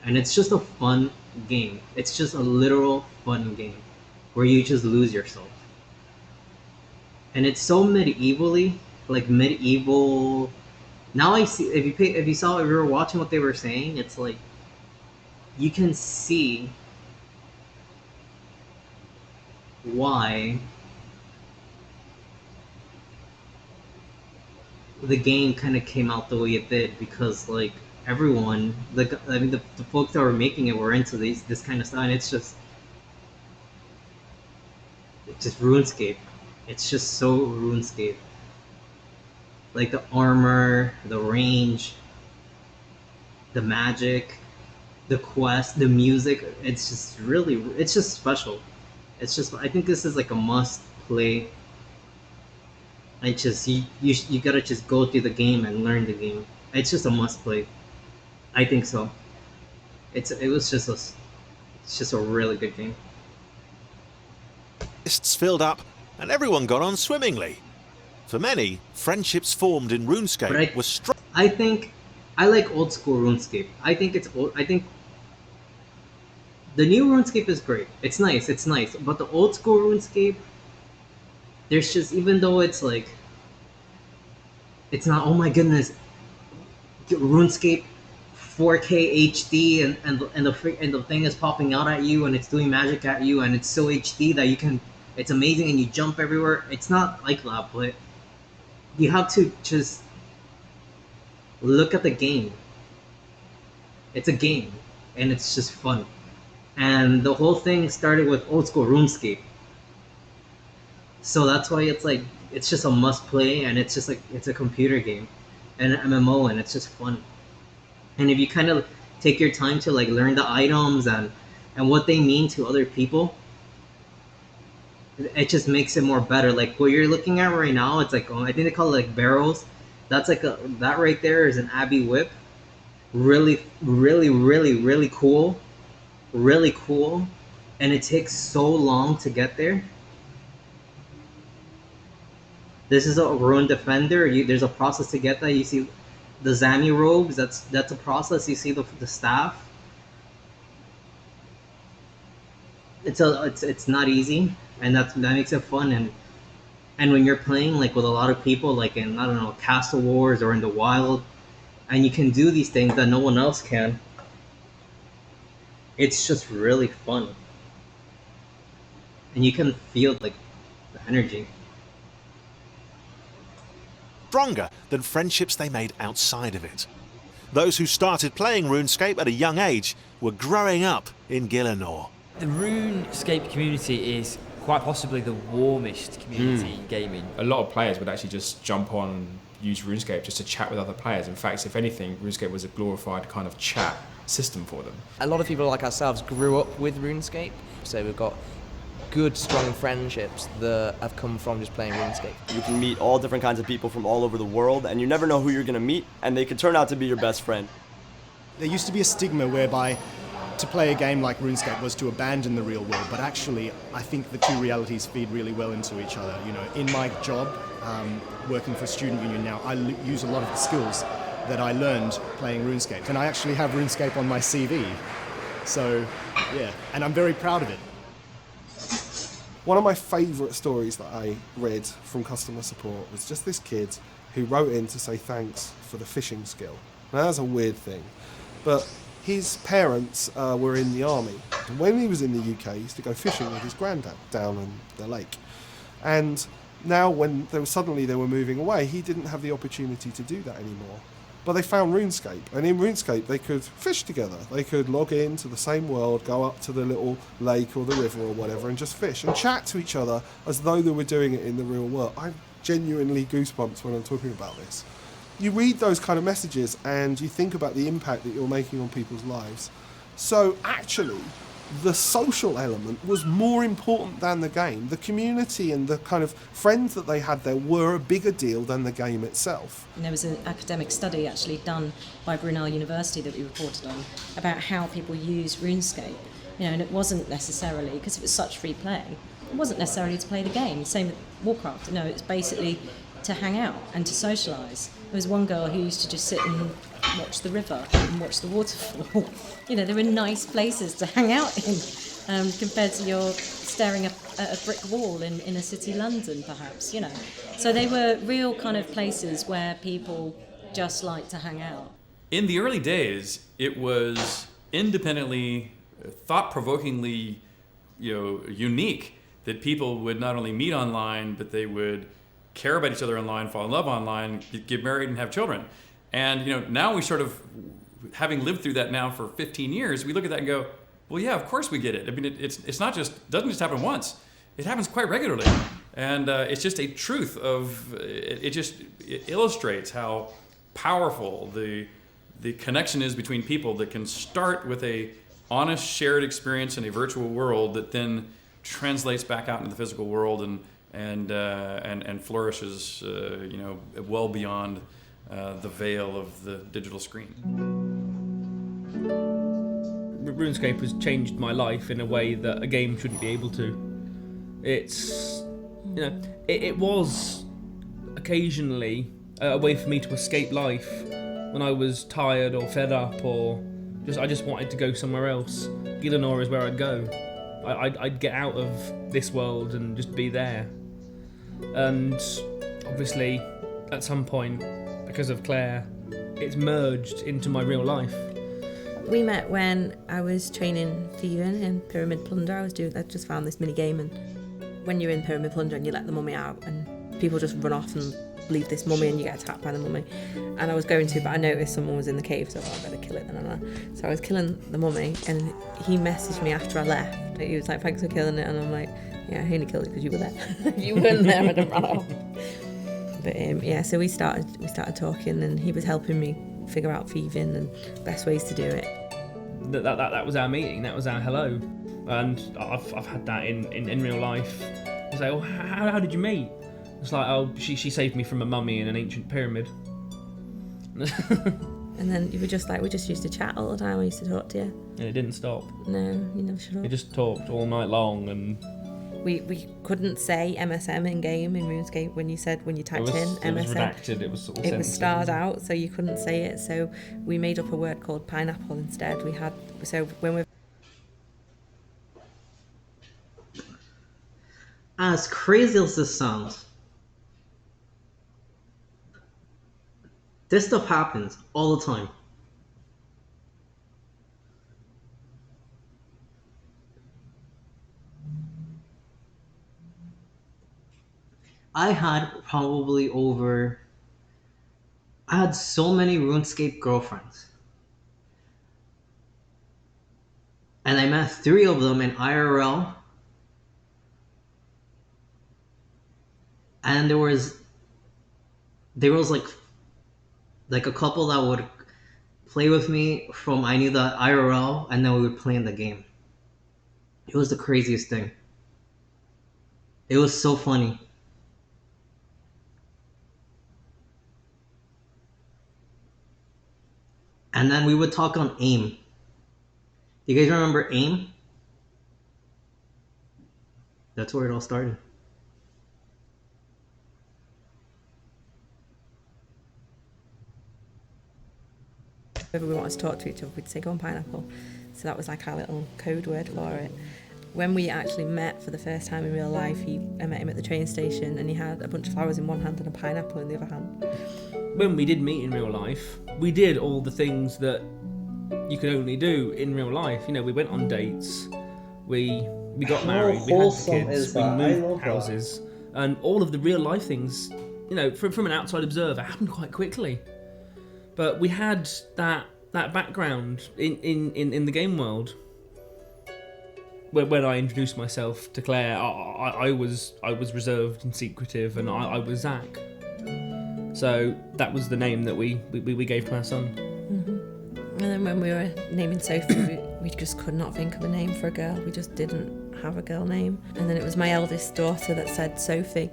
And it's just a fun game. It's just a literal fun game where you just lose yourself. And it's so medievally, medieval. Now I see, if you were watching what they were saying, it's you can see why the game kind of came out the way it did because like everyone, the folks that were making it were into this kind of stuff, and it's just RuneScape. It's just so RuneScape. Like the armor, the range, the magic, the quest, the music. It's just special. It's just, I think this is like a must play. It's just you gotta just go through the game and learn the game. It's just a must play. I think so. It's just a really good game. Lists filled up, and everyone got on swimmingly. For many, friendships formed in RuneScape were strong. I think I like old school RuneScape. I think it's old. I think the new RuneScape is great. It's nice. But the old school RuneScape, there's just, even though it's like, it's not, oh my goodness, RuneScape 4K HD and the thing is popping out at you and it's doing magic at you and it's so HD that you can, it's amazing and you jump everywhere. It's not like that, but you have to just look at the game. It's a game and it's just fun. And the whole thing started with old school RuneScape. So that's why it's like, it's just a must play, and it's just like, it's a computer game and an MMO, and it's just fun. And if you kind of take your time to like learn the items and what they mean to other people, it just makes it more better. Like what you're looking at right now, it's like, I think they call it like barrels. That's like that right there is an Abbey whip. Really, really, really, really cool. Really cool. And it takes so long to get there. This is a Rune Defender. There's a process to get that. You see the Zami robes. That's a process. You see the staff. It's not easy, and that makes it fun. And when you're playing like with a lot of people, like in, I don't know, Castle Wars or in the wild, and you can do these things that no one else can. It's just really fun, and you can feel like the energy. Stronger than friendships they made outside of it. Those who started playing RuneScape at a young age were growing up in Gielinor. The RuneScape community is quite possibly the warmest community in gaming. A lot of players would actually just jump on and use RuneScape just to chat with other players. In fact, if anything, RuneScape was a glorified kind of chat system for them. A lot of people like ourselves grew up with RuneScape, so we've got good, strong friendships that have come from just playing RuneScape. You can meet all different kinds of people from all over the world, and you never know who you're going to meet, and they could turn out to be your best friend. There used to be a stigma whereby to play a game like RuneScape was to abandon the real world, but actually I think the two realities feed really well into each other. You know, in my job, working for a student union now, I use a lot of the skills that I learned playing RuneScape, and I actually have RuneScape on my CV. So, yeah, and I'm very proud of it. One of my favourite stories that I read from customer support was just this kid who wrote in to say thanks for the fishing skill. Now that's a weird thing, but his parents were in the army, and when he was in the UK, he used to go fishing with his granddad down on the lake. And now when they were moving away, he didn't have the opportunity to do that anymore. But they found RuneScape, and in RuneScape they could fish together. They could log in to the same world, go up to the little lake or the river or whatever and just fish and chat to each other as though they were doing it in the real world. I'm genuinely goosebumps when I'm talking about this. You read those kind of messages and you think about the impact that you're making on people's lives. So actually, the social element was more important than the game. The community and the kind of friends that they had there were a bigger deal than the game itself. And there was an academic study actually done by Brunel University that we reported on about how people use RuneScape. You know, and it wasn't necessarily, because it was such free play, it wasn't necessarily to play the game. Same with Warcraft. You know, it's basically to hang out and to socialise. There was one girl who used to just sit and watch the river and watch the waterfall. You know, there were nice places to hang out in compared to your staring at a brick wall in a city London, perhaps, you know. So they were real kind of places where people just like to hang out. In the early days, it was independently, thought-provokingly, unique that people would not only meet online, but they would care about each other online, fall in love online, get married and have children. And now we sort of, having lived through that now for 15 years, we look at that and go, well, yeah, of course we get it. I mean, it's not just, doesn't just happen once. It happens quite regularly. And it's just a truth of, it illustrates how powerful the connection is between people that can start with a honest shared experience in a virtual world that then translates back out into the physical world and flourishes, well beyond the veil of the digital screen. RuneScape has changed my life in a way that a game shouldn't be able to. It's, it was occasionally a way for me to escape life when I was tired or fed up or I just wanted to go somewhere else. Gielinor is where I'd go. I'd get out of this world and just be there. And obviously, at some point, because of Claire, it's merged into my real life. We met when I was training for Ewan in Pyramid Plunder. I just found this mini game, and when you're in Pyramid Plunder and you let the mummy out and people just run off and leave this mummy and you get attacked by the mummy. And I was going to, but I noticed someone was in the cave, so I thought I'd better kill it then. So I was killing the mummy, and he messaged me after I left. He was like, thanks for killing it, and I'm like, yeah, I only killed it because you were there. If you weren't there, I'd have run off. But so we started talking, and he was helping me figure out thieving and best ways to do it. That was our meeting, that was our hello. And I've had that in real life. It's like, oh, how did you meet? It's like, oh, she saved me from a mummy in an ancient pyramid. And then you were just like, we just used to chat all the time. I used to talk to you. And it didn't stop. No, you never shut up. We just talked all night long, and we couldn't say MSM in game in RuneScape when you typed in MSM. It was redacted. It was all It was starred out, so you couldn't say it. So we made up a word called pineapple instead. When we're as crazy as this sounds, this stuff happens all the time. I had so many RuneScape girlfriends. And I met 3 of them in IRL. And there was like a couple that would play with me from I knew that IRL, and then we would play in the game. It was the craziest thing. It was so funny. And then we would talk on AIM. Do you guys remember AIM? That's where it all started. If we wanted to talk to each other, we'd say, go on pineapple. So that was like our little code word for it. When we actually met for the first time in real life, I met him at the train station, and he had a bunch of flowers in one hand and a pineapple in the other hand. When we did meet in real life, we did all the things that you could only do in real life. We went on dates, we got married, we had kids, we moved houses, and all of the real life things, from an outside observer, happened quite quickly. But we had that background in the game world. When I introduced myself to Claire, I was reserved and secretive, and I was Zach. So that was the name that we gave to our son. Mm-hmm. And then when we were naming Sophie, we just could not think of a name for a girl. We just didn't have a girl name. And then it was my eldest daughter that said Sophie.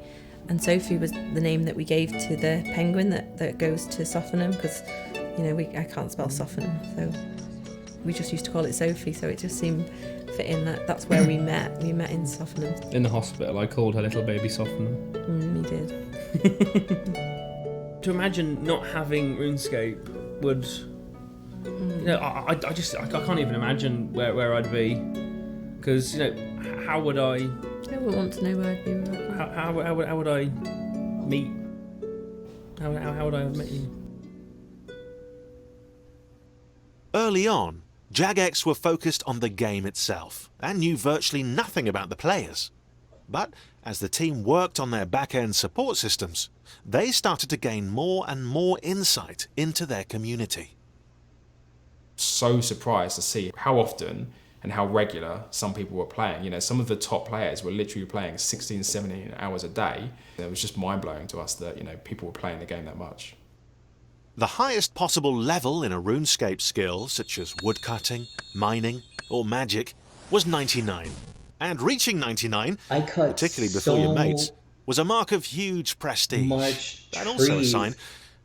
And Sophie was the name that we gave to the penguin that goes to Sophanum, because, I can't spell Sophanum, so we just used to call it Sophie, so it just seemed fitting that's where we met. We met in Sophanum. In the hospital, I called her little baby Sophanum. You did. To imagine not having RuneScape would... I can't even imagine where I'd be. Because, how would I... I wouldn't want to know where I'd be right now. How would I meet? How would I have met you? Early on, Jagex were focused on the game itself and knew virtually nothing about the players. But as the team worked on their back-end support systems, they started to gain more and more insight into their community. So surprised to see how often and how regular some people were playing. You know, some of the top players were literally playing 16, 17 hours a day. It was just mind-blowing to us that, you know, people were playing the game that much. The highest possible level in a RuneScape skill, such as woodcutting, mining, or magic, was 99. And reaching 99, particularly before your mates, was a mark of huge prestige. And also a sign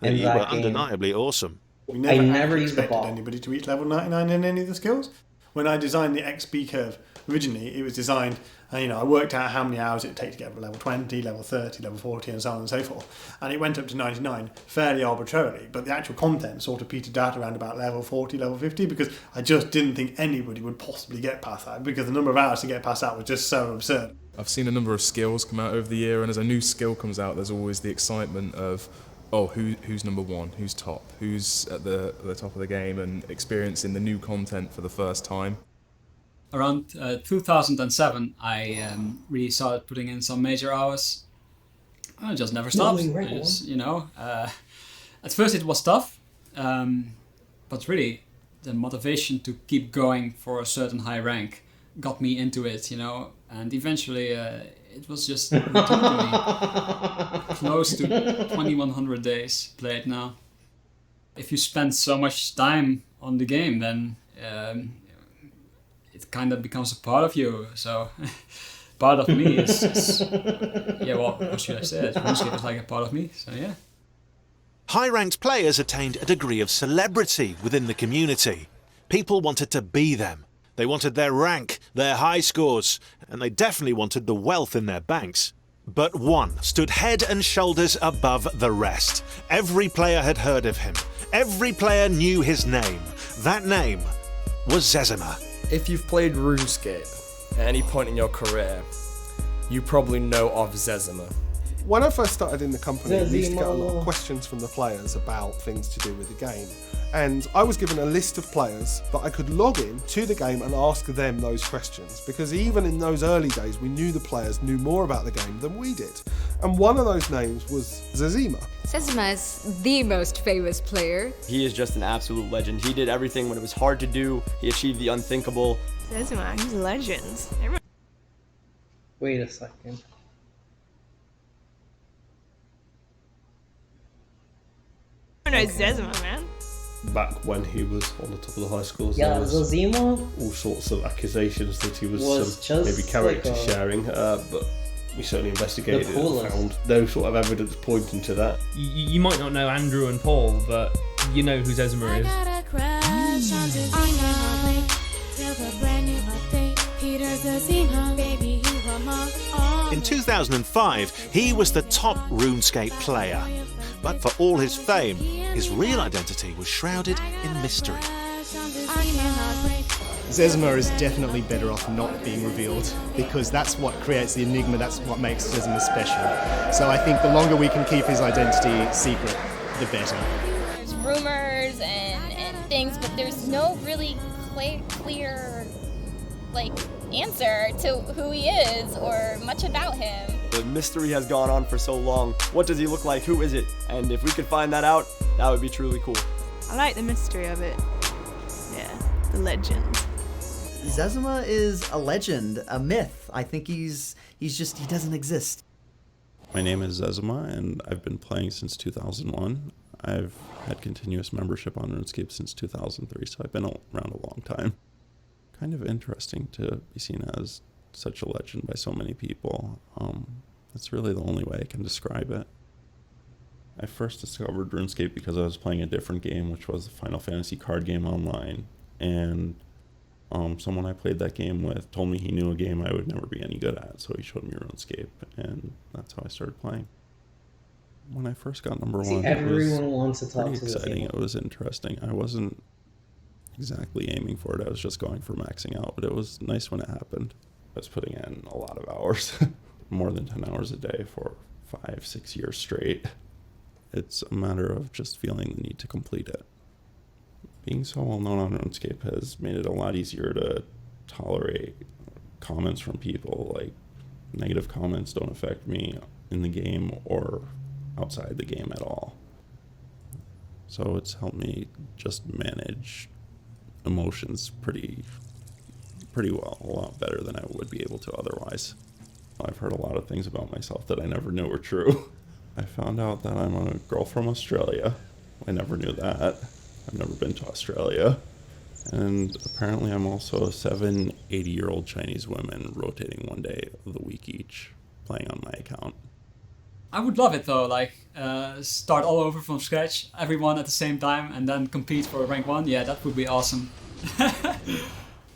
that you were undeniably awesome. We never expected anybody to reach level 99 in any of the skills. When I designed the XP curve, originally it was designed, I worked out how many hours it would take to get to level 20, level 30, level 40 and so on and so forth. And it went up to 99 fairly arbitrarily, but the actual content sort of petered out around about level 40, level 50, because I just didn't think anybody would possibly get past that, because the number of hours to get past that was just so absurd. I've seen a number of skills come out over the year, and as a new skill comes out, there's always the excitement of, oh, who's number one, who's top, who's at the top of the game, and experiencing the new content for the first time. Around 2007, I really started putting in some major hours. I just never stopped. At first it was tough, but really the motivation to keep going for a certain high rank got me into it, and eventually it was just close to 2100 days played now. If you spend so much time on the game, then it kind of becomes a part of you. So part of me is what should I say? RuneScape is like a part of me. So yeah. High-ranked players attained a degree of celebrity within the community. People wanted to be them. They wanted their rank, their high scores, and they definitely wanted the wealth in their banks. But one stood head and shoulders above the rest. Every player had heard of him. Every player knew his name. That name was Zezima. If you've played RuneScape at any point in your career, you probably know of Zezima. When I first started in the company, I used to get a lot of questions from the players about things to do with the game. And I was given a list of players that I could log in to the game and ask them those questions. Because even in those early days, we knew the players knew more about the game than we did. And one of those names was Zezima. Zezima is the most famous player. He is just an absolute legend. He did everything when it was hard to do. He achieved the unthinkable. Zezima, he's a legend. Wait a second. I know Zezima, man. Back when he was on the top of the high scores, Yeah, there was Zezima all sorts of accusations that he was just maybe character like sharing, but we certainly investigated it and coolest. found no sort of evidence pointing to that. You might not know Andrew and Paul, but you know who Zezima is. In 2005, he was the top RuneScape player. But for all his fame, his real identity was shrouded in mystery. Zezima is definitely better off not being revealed, because that's what creates the enigma, that's what makes Zezima special. So I think the longer we can keep his identity secret, the better. There's rumors and things, but there's no really clear answer to who he is or much about him. The mystery has gone on for so long. What does he look like? Who is it? And if we could find that out, that would be truly cool. I like the mystery of it. Yeah, the legend. Zezima is a legend, a myth. I think he doesn't exist. My name is Zezima, and I've been playing since 2001. I've had continuous membership on RuneScape since 2003, so I've been around a long time. Kind of interesting to be seen as such a legend by so many people. That's really the only way I can describe it. I first discovered RuneScape because I was playing a different game, which was the Final Fantasy card game online, and someone I played that game with told me he knew a game I would never be any good at, so he showed me RuneScape, and that's how I started playing. When I first got number one, everyone wants to talk pretty to exciting. Zezima. It was interesting. I wasn't exactly aiming for it. I was just going for maxing out, but it was nice when it happened. I was putting in a lot of hours, more than 10 hours a day for 5-6 years straight. It's a matter of just feeling the need to complete it. Being so well known on RuneScape has made it a lot easier to tolerate comments from people like Negative comments don't affect me in the game or outside the game at all. So it's helped me just manage emotions pretty well, a lot better than I would be able to otherwise. I've heard a lot of things about myself that I never knew were true. I found out that I'm a girl from Australia. I never knew that. I've never been to Australia. And apparently I'm also 7 80-year-old Chinese women rotating one day of the week each, playing on my account. I would love it though, like start all over from scratch, everyone at the same time, and then compete for rank 1. Yeah, that would be awesome.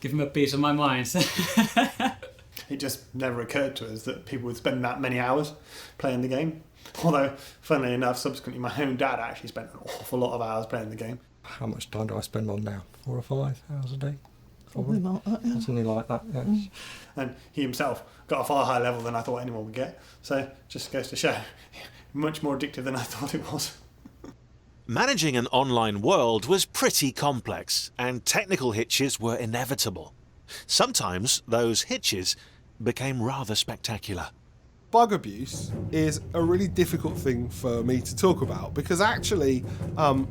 Give him a piece of my mind. It just never occurred to us that people would spend that many hours playing the game. Although, funnily enough, subsequently my own dad actually spent an awful lot of hours playing the game. How much time do I spend on now? 4 or 5 hours a day? Probably like that, yeah. Something like that, yeah. And he himself got a far higher level than I thought anyone would get. So, just goes to show, much more addictive than I thought it was. Managing an online world was pretty complex, and technical hitches were inevitable. Sometimes those hitches became rather spectacular. Bug abuse is a really difficult thing for me to talk about because actually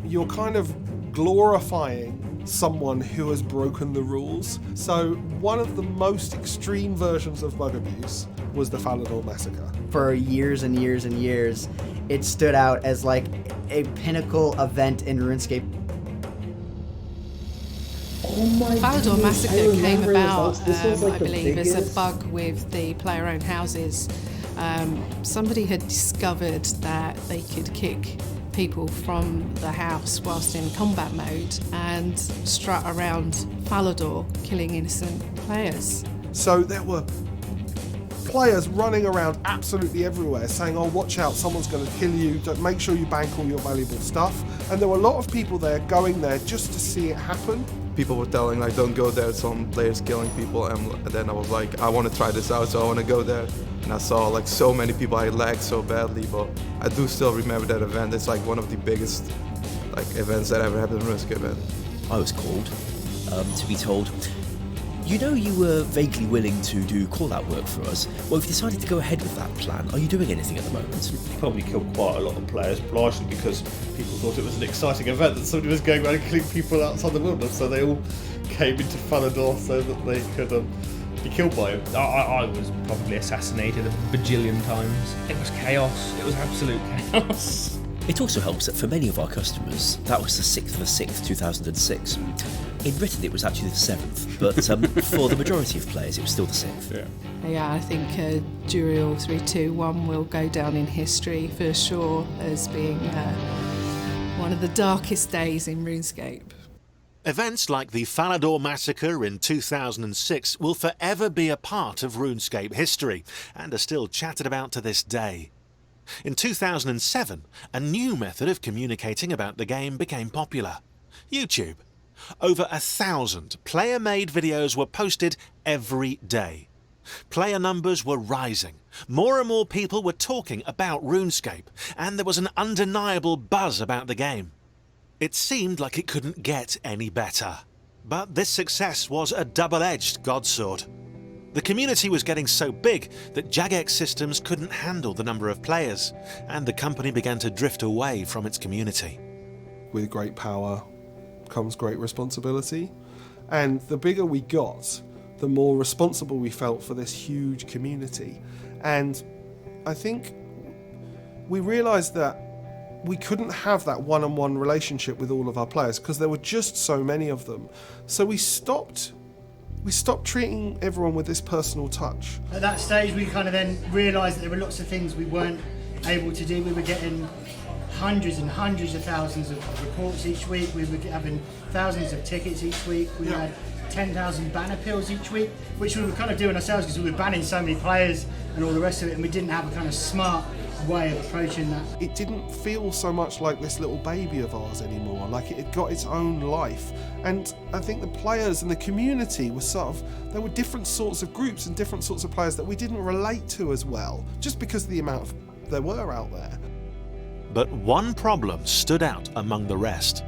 you're kind of glorifying someone who has broken the rules. So one of the most extreme versions of bug abuse was the Falador Massacre. For years and years and years, it stood out as like a pinnacle event in RuneScape. Falador Massacre came about, I believe, as a bug with the player-owned houses. Somebody had discovered that they could kick people from the house whilst in combat mode and strut around Falador, killing innocent players. So there were players running around absolutely everywhere saying, oh, watch out, someone's going to kill you, make sure you bank all your valuable stuff. And there were a lot of people there going there just to see it happen. People were telling, like, don't go there, some players killing people, and then I was like, I want to try this out, so I want to go there. And I saw, like, so many people, I lagged so badly, but I do still remember that event. It's, like, one of the biggest, like, events that ever happened in RuneScape. I was called to be told, you know, you were vaguely willing to do call-out work for us. Well, we've decided to go ahead with that plan. Are you doing anything at the moment? Probably killed quite a lot of players, largely because people thought it was an exciting event that somebody was going around killing people outside the wilderness, so they all came into Falador so that they could be killed by him. I was probably assassinated a bajillion times. It was chaos. It was absolute chaos. It also helps that for many of our customers, that was the 6th of the 6th, 2006. In Britain, it was actually the 7th, but for the majority of players, it was still the 6th. Yeah, I think Duriel 321 will go down in history for sure as being one of the darkest days in RuneScape. Events like the Falador Massacre in 2006 will forever be a part of RuneScape history and are still chatted about to this day. In 2007, a new method of communicating about the game became popular: YouTube. Over 1,000 player-made videos were posted every day. Player numbers were rising, more and more people were talking about RuneScape, and there was an undeniable buzz about the game. It seemed like it couldn't get any better. But this success was a double-edged godsword. The community was getting so big that Jagex Systems couldn't handle the number of players, and the company began to drift away from its community. With great power comes great responsibility, and the bigger we got, the more responsible we felt for this huge community. And I think we realised that we couldn't have that one-on-one relationship with all of our players because there were just so many of them. So we stopped treating everyone with this personal touch. At that stage, we kind of then realised that there were lots of things we weren't able to do. We were getting hundreds and hundreds of thousands of reports each week. We were having thousands of tickets each week. We had 10,000 ban appeals each week, which we were kind of doing ourselves because we were banning so many players and all the rest of it, and we didn't have a kind of smart way of approaching that. It didn't feel so much like this little baby of ours anymore, like it had got its own life. And I think the players and the community were there were different sorts of groups and different sorts of players that we didn't relate to as well, just because of the amount there were out there. But one problem stood out among the rest.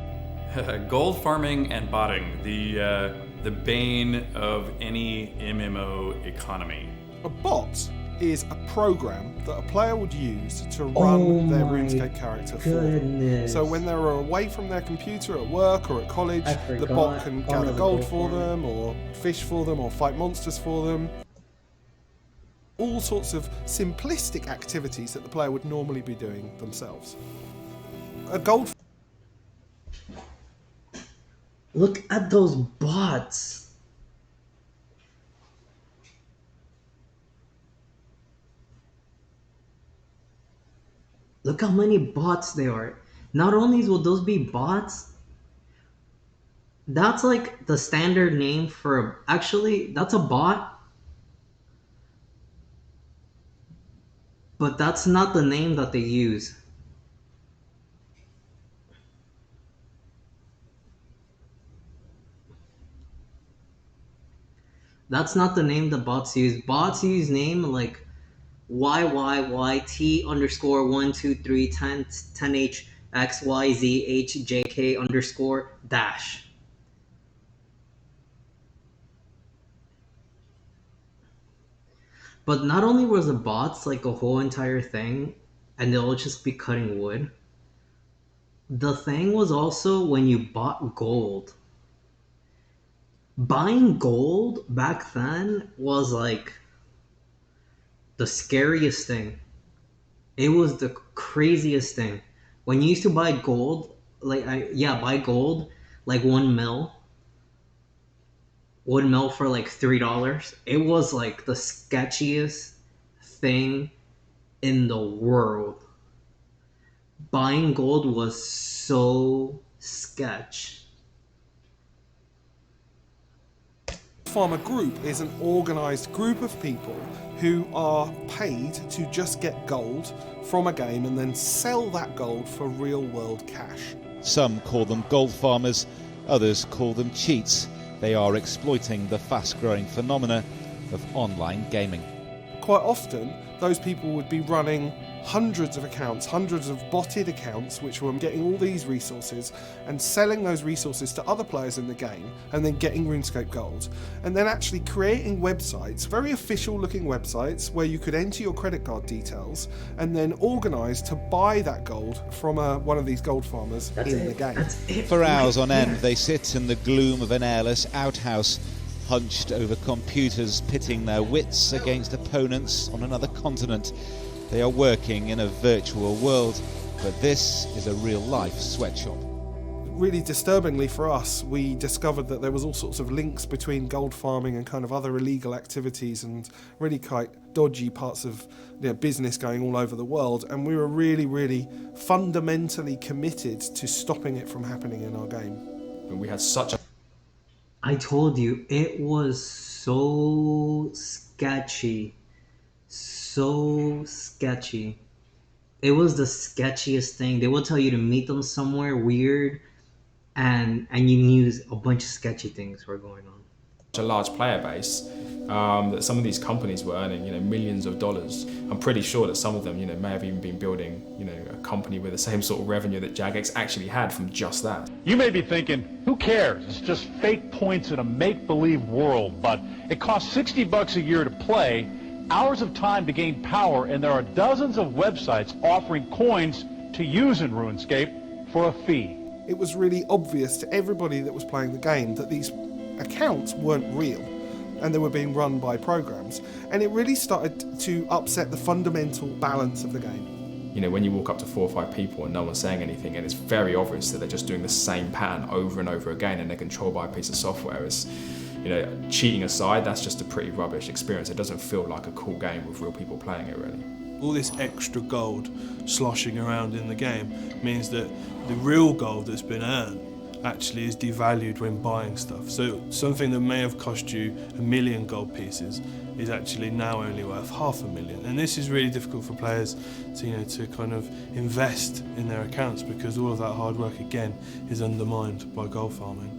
Gold farming and botting, the bane of any MMO economy. A bot is a program that a player would use to run their RuneScape character for them. So when they're away from their computer at work or at college, the bot can gather gold for them, or fish for them, or fight monsters for them. All sorts of simplistic activities that the player would normally be doing themselves. A gold... Look at those bots. Look how many bots there are. Not only will those be bots, that's like the standard name for... Actually, that's a bot. But that's not the name that they use. That's not the name the bots use. Bots use name like YYYT_12310HXYZHJK_. But not only was the bots like a whole entire thing, and they'll just be cutting wood. The thing was also when you bought gold. Buying gold back then was like the scariest thing. It was the craziest thing. When you used to buy gold, buy gold, like 1 mil. 1 mil for like $3. It was like the sketchiest thing in the world. Buying gold was so sketch. Farmer Group is an organised group of people who are paid to just get gold from a game and then sell that gold for real-world cash. Some call them gold farmers, others call them cheats. They are exploiting the fast-growing phenomena of online gaming. Quite often, those people would be running hundreds of accounts, hundreds of botted accounts, which were getting all these resources and selling those resources to other players in the game, and then getting RuneScape gold, and then actually creating websites, very official looking websites, where you could enter your credit card details and then organise to buy that gold from one of these gold farmers in the game. For hours on end, they sit in the gloom of an airless outhouse, hunched over computers, pitting their wits against opponents on another continent. They are working in a virtual world, but this is a real-life sweatshop. Really disturbingly for us, we discovered that there was all sorts of links between gold farming and kind of other illegal activities and really quite dodgy parts of business going all over the world, and we were really, really fundamentally committed to stopping it from happening in our game. We had such a... I told you, it was so sketchy. So sketchy. It was the sketchiest thing. They would tell you to meet them somewhere weird, and you knew a bunch of sketchy things were going on. A large player base that some of these companies were earning, millions of dollars. I'm pretty sure that some of them, may have even been building, a company with the same sort of revenue that Jagex actually had from just that. You may be thinking, who cares? It's just fake points in a make-believe world, but it costs $60 a year to play, hours of time to gain power, and there are dozens of websites offering coins to use in RuneScape for a fee. It was really obvious to everybody that was playing the game that these accounts weren't real and they were being run by programs, and it really started to upset the fundamental balance of the game. When you walk up to 4 or 5 people and no one's saying anything, and it's very obvious that they're just doing the same pattern over and over again, and they're controlled by a piece of software. It's, cheating aside, that's just a pretty rubbish experience. It doesn't feel like a cool game with real people playing it, really. All this extra gold sloshing around in the game means that the real gold that's been earned actually is devalued when buying stuff. So something that may have cost you 1 million gold pieces is actually now only worth 500,000. And this is really difficult for players to, to kind of invest in their accounts, because all of that hard work again is undermined by gold farming.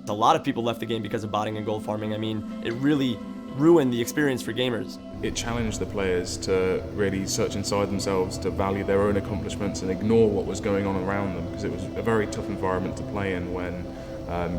A lot of people left the game because of botting and gold farming. I mean, it really ruined the experience for gamers. It challenged the players to really search inside themselves, to value their own accomplishments and ignore what was going on around them, because it was a very tough environment to play in when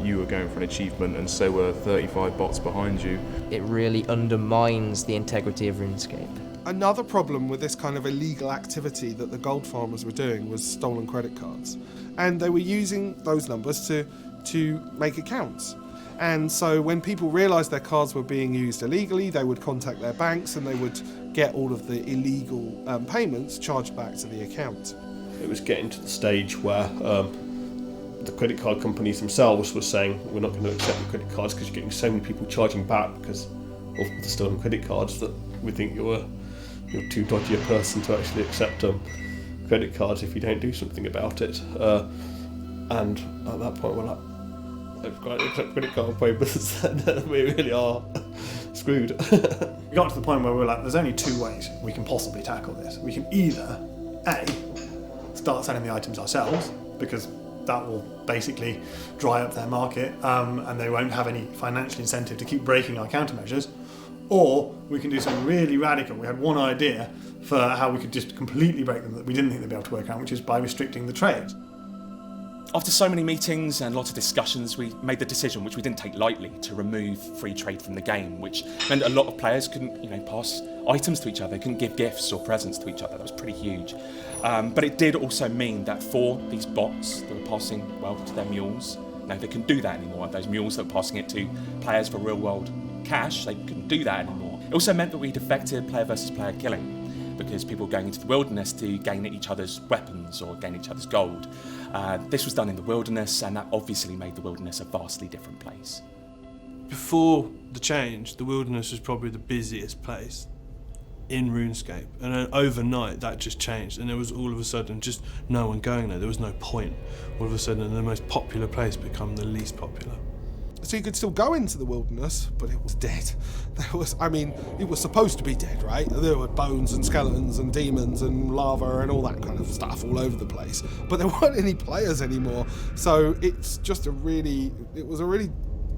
You were going for an achievement, and so were 35 bots behind you. It really undermines the integrity of RuneScape. Another problem with this kind of illegal activity that the gold farmers were doing was stolen credit cards. And they were using those numbers to make accounts. And so when people realised their cards were being used illegally, they would contact their banks and they would get all of the illegal payments charged back to the account. It was getting to the stage where the credit card companies themselves were saying, we're not going to accept your credit cards because you're getting so many people charging back because of the stolen credit cards that we think you're too dodgy a person to actually accept credit cards if you don't do something about it. And at that point we're like, they've got to accept credit card payments, and we really are screwed. We got to the point where we were like, there's only two ways we can possibly tackle this. We can either, A, start selling the items ourselves, because that will basically dry up their market and they won't have any financial incentive to keep breaking our countermeasures, or we can do something really radical. We had one idea for how we could just completely break them that we didn't think they'd be able to work out, which is by restricting the trade. After so many meetings and lots of discussions, we made the decision, which we didn't take lightly, to remove free trade from the game, which meant a lot of players couldn't, pass items to each other, couldn't give gifts or presents to each other. That was pretty huge. But it did also mean that for these bots that were passing wealth to their mules, they couldn't do that anymore. Those mules that were passing it to players for real-world cash, they couldn't do that anymore. It also meant that we'd affected player versus player killing, because people were going into the wilderness to gain each other's weapons or gain each other's gold. This was done in the wilderness, and that obviously made the wilderness a vastly different place. Before the change, the wilderness was probably the busiest place in RuneScape, and then overnight that just changed, and there was all of a sudden just no one going there. There was no point. All of a sudden the most popular place became the least popular. So you could still go into the wilderness, but it was dead. It was supposed to be dead, right? There were bones and skeletons and demons and lava and all that kind of stuff all over the place. But there weren't any players anymore. So it was a really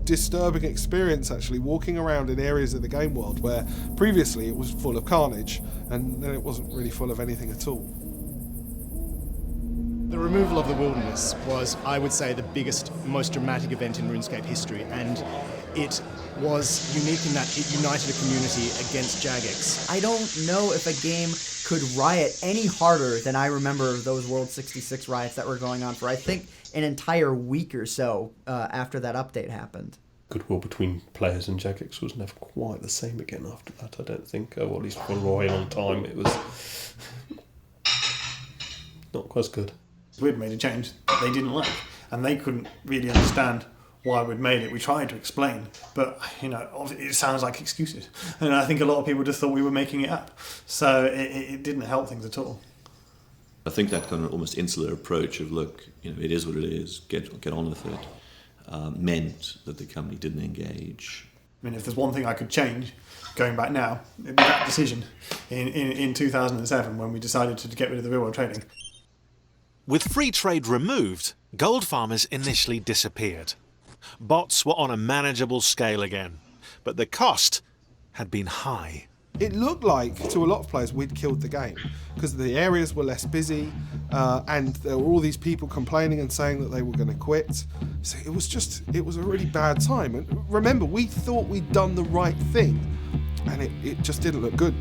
disturbing experience, actually, walking around in areas of the game world where previously it was full of carnage, and then it wasn't really full of anything at all. The removal of the wilderness was, I would say, the biggest, most dramatic event in RuneScape history, and it was unique in that it united a community against Jagex. I don't know if a game could riot any harder than I remember those World 66 riots that were going on for, I think, an entire week or so after that update happened. Goodwill between players and Jagex was never quite the same again after that, I don't think, or at least for a very long time. It was not quite as good. We'd made a change that they didn't like, and they couldn't really understand why we'd made it. We tried to explain, but it sounds like excuses, and I think a lot of people just thought we were making it up, so it didn't help things at all. I think that kind of almost insular approach of, look, it is what it is, get on with it, meant that the company didn't engage. I mean, if there's one thing I could change, going back now, it'd be that decision in 2007 when we decided to get rid of the real-world trading. With free trade removed, gold farmers initially disappeared. Bots were on a manageable scale again, but the cost had been high. It looked like, to a lot of players, we'd killed the game, because the areas were less busy, and there were all these people complaining and saying that they were going to quit. So it was a really bad time. And remember, we thought we'd done the right thing, and it just didn't look good.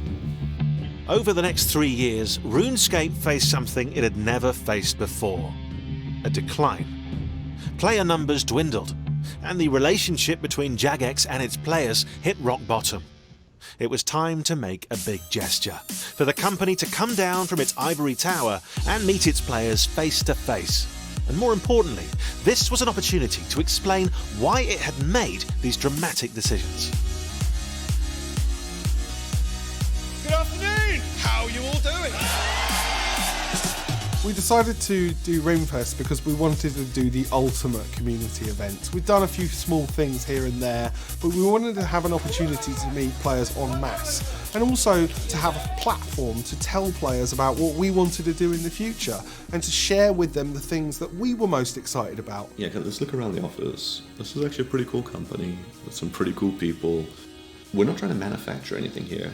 Over the next 3 years, RuneScape faced something it had never faced before: a decline. Player numbers dwindled, and the relationship between Jagex and its players hit rock bottom. It was time to make a big gesture, for the company to come down from its ivory tower and meet its players face to face. And more importantly, this was an opportunity to explain why it had made these dramatic decisions. Good afternoon! How are you all doing? We decided to do RuneFest because we wanted to do the ultimate community event. We'd done a few small things here and there, but we wanted to have an opportunity to meet players en masse, and also to have a platform to tell players about what we wanted to do in the future, and to share with them the things that we were most excited about. Yeah, let's look around the office. This is actually a pretty cool company with some pretty cool people. We're not trying to manufacture anything here,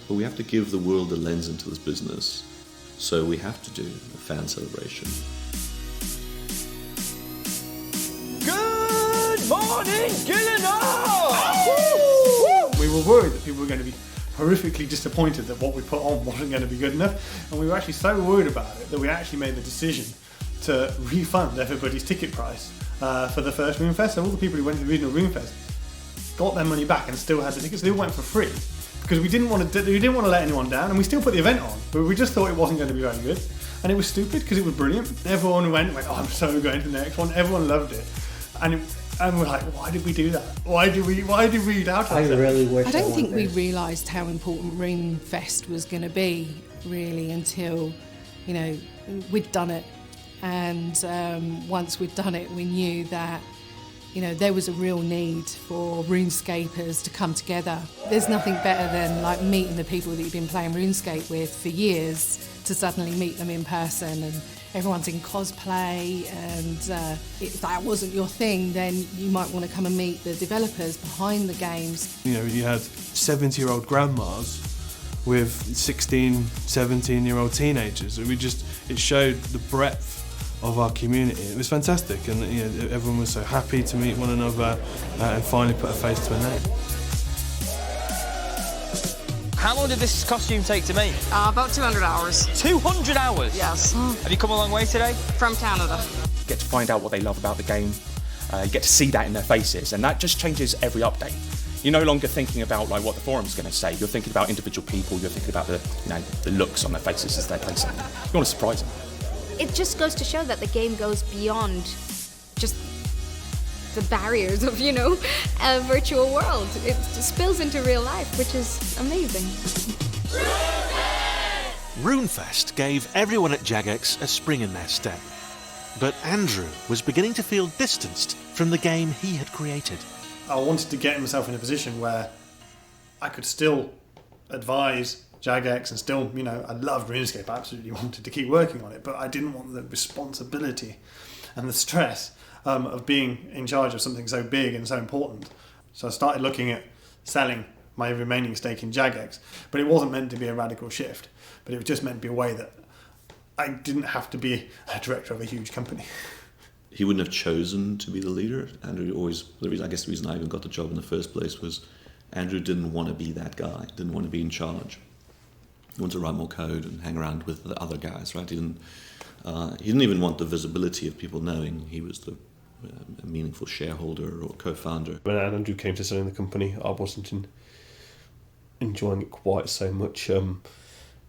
but we have to give the world a lens into this business. So we have to do a fan celebration. Good Morning, Gillingham! We were worried that people were going to be horrifically disappointed that what we put on wasn't going to be good enough, and we were actually so worried about it that we actually made the decision to refund everybody's ticket price for the first RuneFest. So all the people who went to the regional RuneFest got their money back and still had the tickets. They all went for free because we didn't want to let anyone down, and we still put the event on, but we just thought it wasn't going to be very good, and it was stupid because it was brilliant. Everyone went, oh, I'm so going to the next one. Everyone loved it, and we're like, why did we do that? Why did we doubt ourselves? I really wish I don't think we realised how important RuneFest was going to be, really, until, you know, we'd done it. And once we'd done it, we knew that, you know, there was a real need for RuneScapers to come together. There's nothing better than like meeting the people that you've been playing RuneScape with for years, to suddenly meet them in person, and everyone's in cosplay, and if that wasn't your thing, then you might want to come and meet the developers behind the games. You know, you had 70-year-old grandmas with 16, 17-year-old teenagers. It showed the breadth of our community. It was fantastic, and you know, everyone was so happy to meet one another and finally put a face to a name. How long did this costume take to make? About 200 hours. 200 hours? Yes. Have you come a long way today? From Canada. You get to find out what they love about the game. You get to see that in their faces, and that just changes every update. You're no longer thinking about like what the forum's going to say. You're thinking about individual people. You're thinking about the looks on their faces as they play something. You want to surprise them. It just goes to show that the game goes beyond just the barriers of, you know, a virtual world. It just spills into real life, which is amazing. RuneFest gave everyone at Jagex a spring in their step. But Andrew was beginning to feel distanced from the game he had created. I wanted to get myself in a position where I could still advise Jagex and still, you know, I loved RuneScape. I absolutely wanted to keep working on it, but I didn't want the responsibility and the stress of being in charge of something so big and so important. So I started looking at selling my remaining stake in Jagex, but it wasn't meant to be a radical shift, but it was just meant to be a way that I didn't have to be a director of a huge company. He wouldn't have chosen to be the leader. Andrew always, the reason I even got the job in the first place was Andrew didn't want to be that guy, didn't want to be in charge. He wanted to write more code and hang around with the other guys, right? He didn't even want the visibility of people knowing he was the a meaningful shareholder or co-founder. When Andrew came to selling the company, I wasn't enjoying it quite so much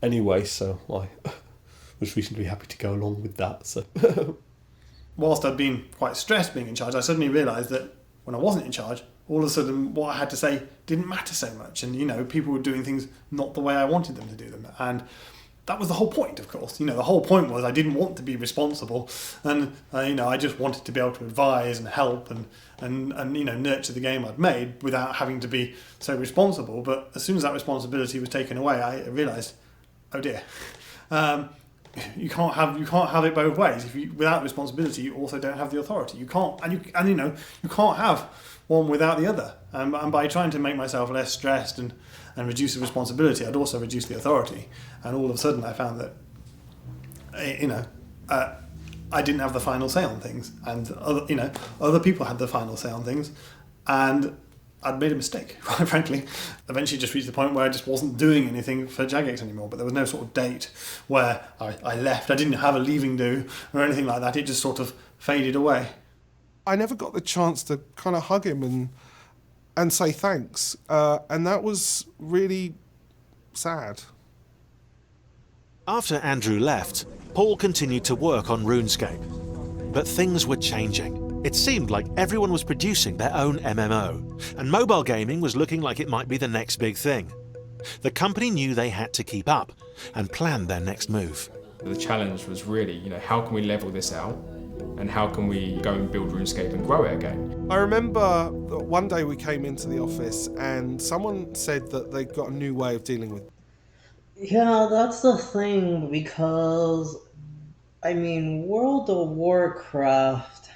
anyway, so I was reasonably happy to go along with that. So, whilst I'd been quite stressed being in charge, I suddenly realised that when I wasn't in charge, all of a sudden what I had to say didn't matter so much, and you know, people were doing things not the way I wanted them to do them, and that was the whole point, of course. You know, the whole point was I didn't want to be responsible, and you know, I just wanted to be able to advise and help and you know, nurture the game I'd made without having to be so responsible. But as soon as that responsibility was taken away, I realised, oh dear, you can't have it both ways. Without responsibility, you also don't have the authority. You can't, and you know, you can't have one without the other. And by trying to make myself less stressed and reduce the responsibility, I'd also reduce the authority. And all of a sudden, I found that, you know, I didn't have the final say on things, and other people had the final say on things, and I'd made a mistake, quite frankly. Eventually just reached the point where I just wasn't doing anything for Jagex anymore, but there was no sort of date where I left. I didn't have a leaving do or anything like that. It just sort of faded away. I never got the chance to kind of hug him and say thanks, and that was really sad. After Andrew left, Paul continued to work on RuneScape. But things were changing. It seemed like everyone was producing their own MMO, and mobile gaming was looking like it might be the next big thing. The company knew they had to keep up and planned their next move. The challenge was really, you know, how can we level this out? And how can we go and build RuneScape and grow it again? I remember that one day we came into the office and someone said that they got a new way of dealing with. Yeah, that's the thing, because, I mean, World of Warcraft,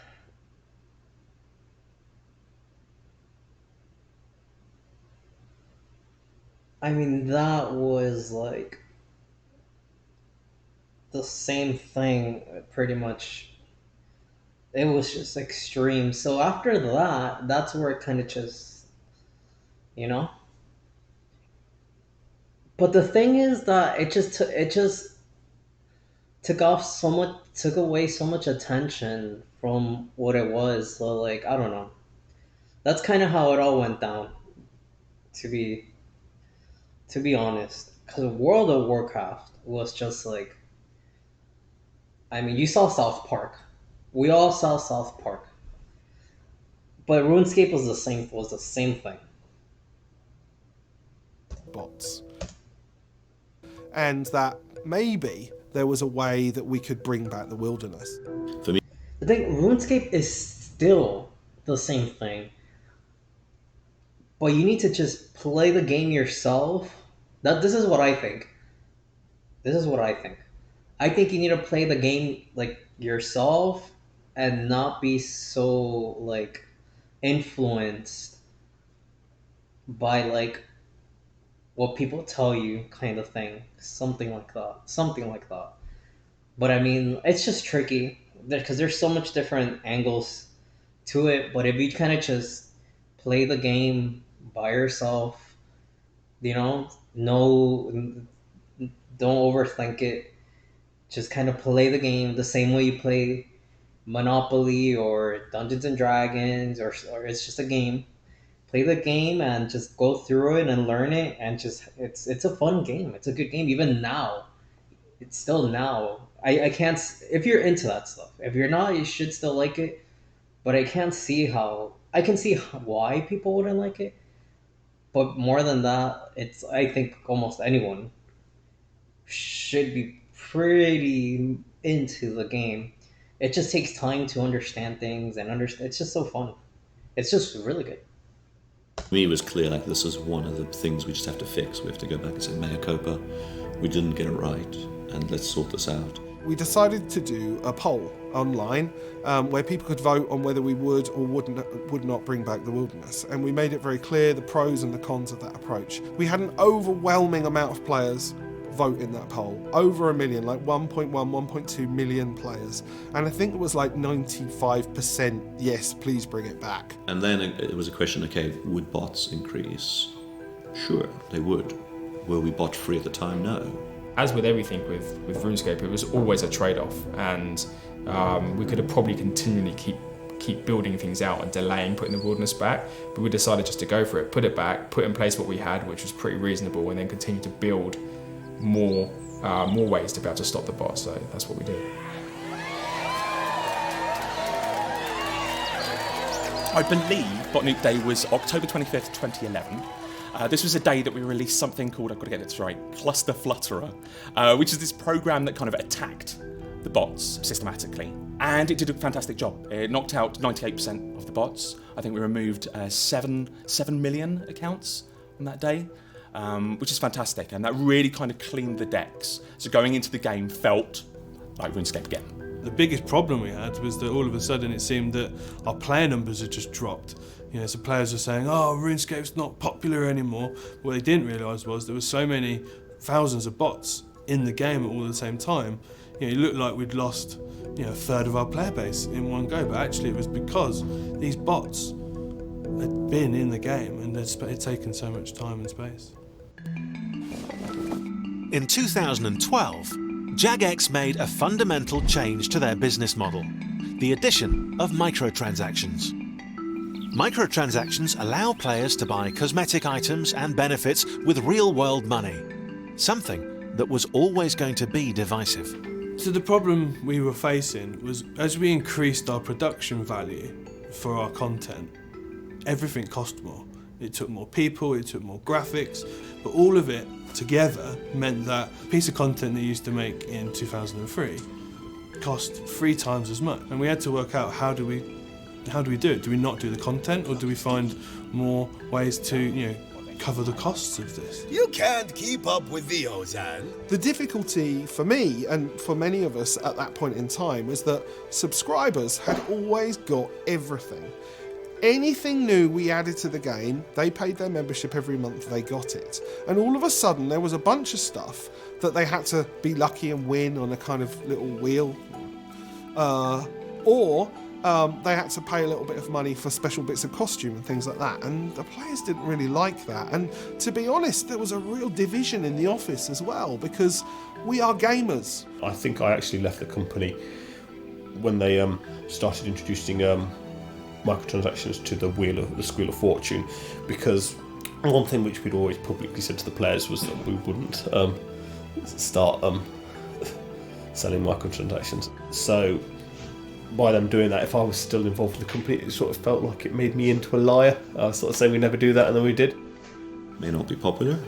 I mean, that was like the same thing pretty much it was just extreme. So after that, that's where it kind of just, you know. But the thing is that it just took away so much attention from what it was. So like I don't know. That's kind of how it all went down. To be honest, because World of Warcraft was just like, I mean, you saw South Park. We all saw South Park. But RuneScape was the same thing. Bots. And that maybe there was a way that we could bring back the wilderness. For me, I think RuneScape is still the same thing. But you need to just play the game yourself. This is what I think. This is what I think. I think you need to play the game like yourself and not be so like influenced by like what people tell you kind of thing. Something like that. But I mean, it's just tricky because there's so much different angles to it. But if you kind of just play the game by yourself, you know, don't overthink it. Just kind of play the game the same way you play Monopoly or Dungeons and Dragons, or it's just a game. Play the game and just go through it and learn it, and just it's a fun game. It's a good game. Even now, it's still now. I can't, if you're into that stuff. If you're not, you should still like it. But I can see why people wouldn't like it. But more than that, I think almost anyone should be pretty into the game. It just takes time to understand things and understand. It's just so fun. It's just really good. For me, it was clear like this is one of the things we just have to fix. We have to go back and say, mea culpa, we didn't get it right, and let's sort this out. We decided to do a poll online where people could vote on whether we would or would not bring back the wilderness. And we made it very clear the pros and the cons of that approach. We had an overwhelming amount of players vote in that poll. Over 1 million, like 1.2 million players. And I think it was like 95% yes, please bring it back. And then it was a question, okay, would bots increase? Sure, they would. Were we bot free at the time? No. As with everything with RuneScape, it was always a trade-off, and we could have probably continually keep building things out and delaying putting the wilderness back, but we decided just to go for it, put it back, put in place what we had, which was pretty reasonable, and then continue to build more ways to be able to stop the bots. So that's what we did. I believe Botnuke Day was October 25th, 2011. This was a day that we released something called, I've got to get this right, Cluster Flutterer, which is this program that kind of attacked the bots systematically. And it did a fantastic job. It knocked out 98% of the bots. I think we removed 7 million accounts on that day, which is fantastic. And that really kind of cleaned the decks. So going into the game felt like RuneScape again. The biggest problem we had was that all of a sudden it seemed that our player numbers had just dropped. You know, so players were saying, oh, RuneScape's not popular anymore. What they didn't realise was there were so many thousands of bots in the game at all the same time. You know, it looked like we'd lost, a third of our player base in one go, but actually it was because these bots had been in the game and they'd taken so much time and space. In 2012, Jagex made a fundamental change to their business model, the addition of microtransactions. Microtransactions allow players to buy cosmetic items and benefits with real-world money, something that was always going to be divisive. So the problem we were facing was, as we increased our production value for our content, everything cost more. It took more people, it took more graphics, but all of it together meant that a piece of content that you used to make in 2003 cost 3 times as much. And we had to work out how do we do it? Do we not do the content, or do we find more ways to, cover the costs of this? You can't keep up with the Ozan. The difficulty for me, and for many of us at that point in time, was that subscribers had always got everything. Anything new we added to the game, they paid their membership every month, they got it. And all of a sudden, there was a bunch of stuff that they had to be lucky and win on a kind of little wheel. they had to pay a little bit of money for special bits of costume and things like that, and the players didn't really like that. And to be honest, there was a real division in the office as well, because we are gamers. I think I actually left the company when they started introducing microtransactions to the Squeal of Fortune, because one thing which we'd always publicly said to the players was that we wouldn't start selling microtransactions. So by them doing that, if I was still involved in the company, it sort of felt like it made me into a liar. I was sort of saying we never do that, and then we did. May not be popular,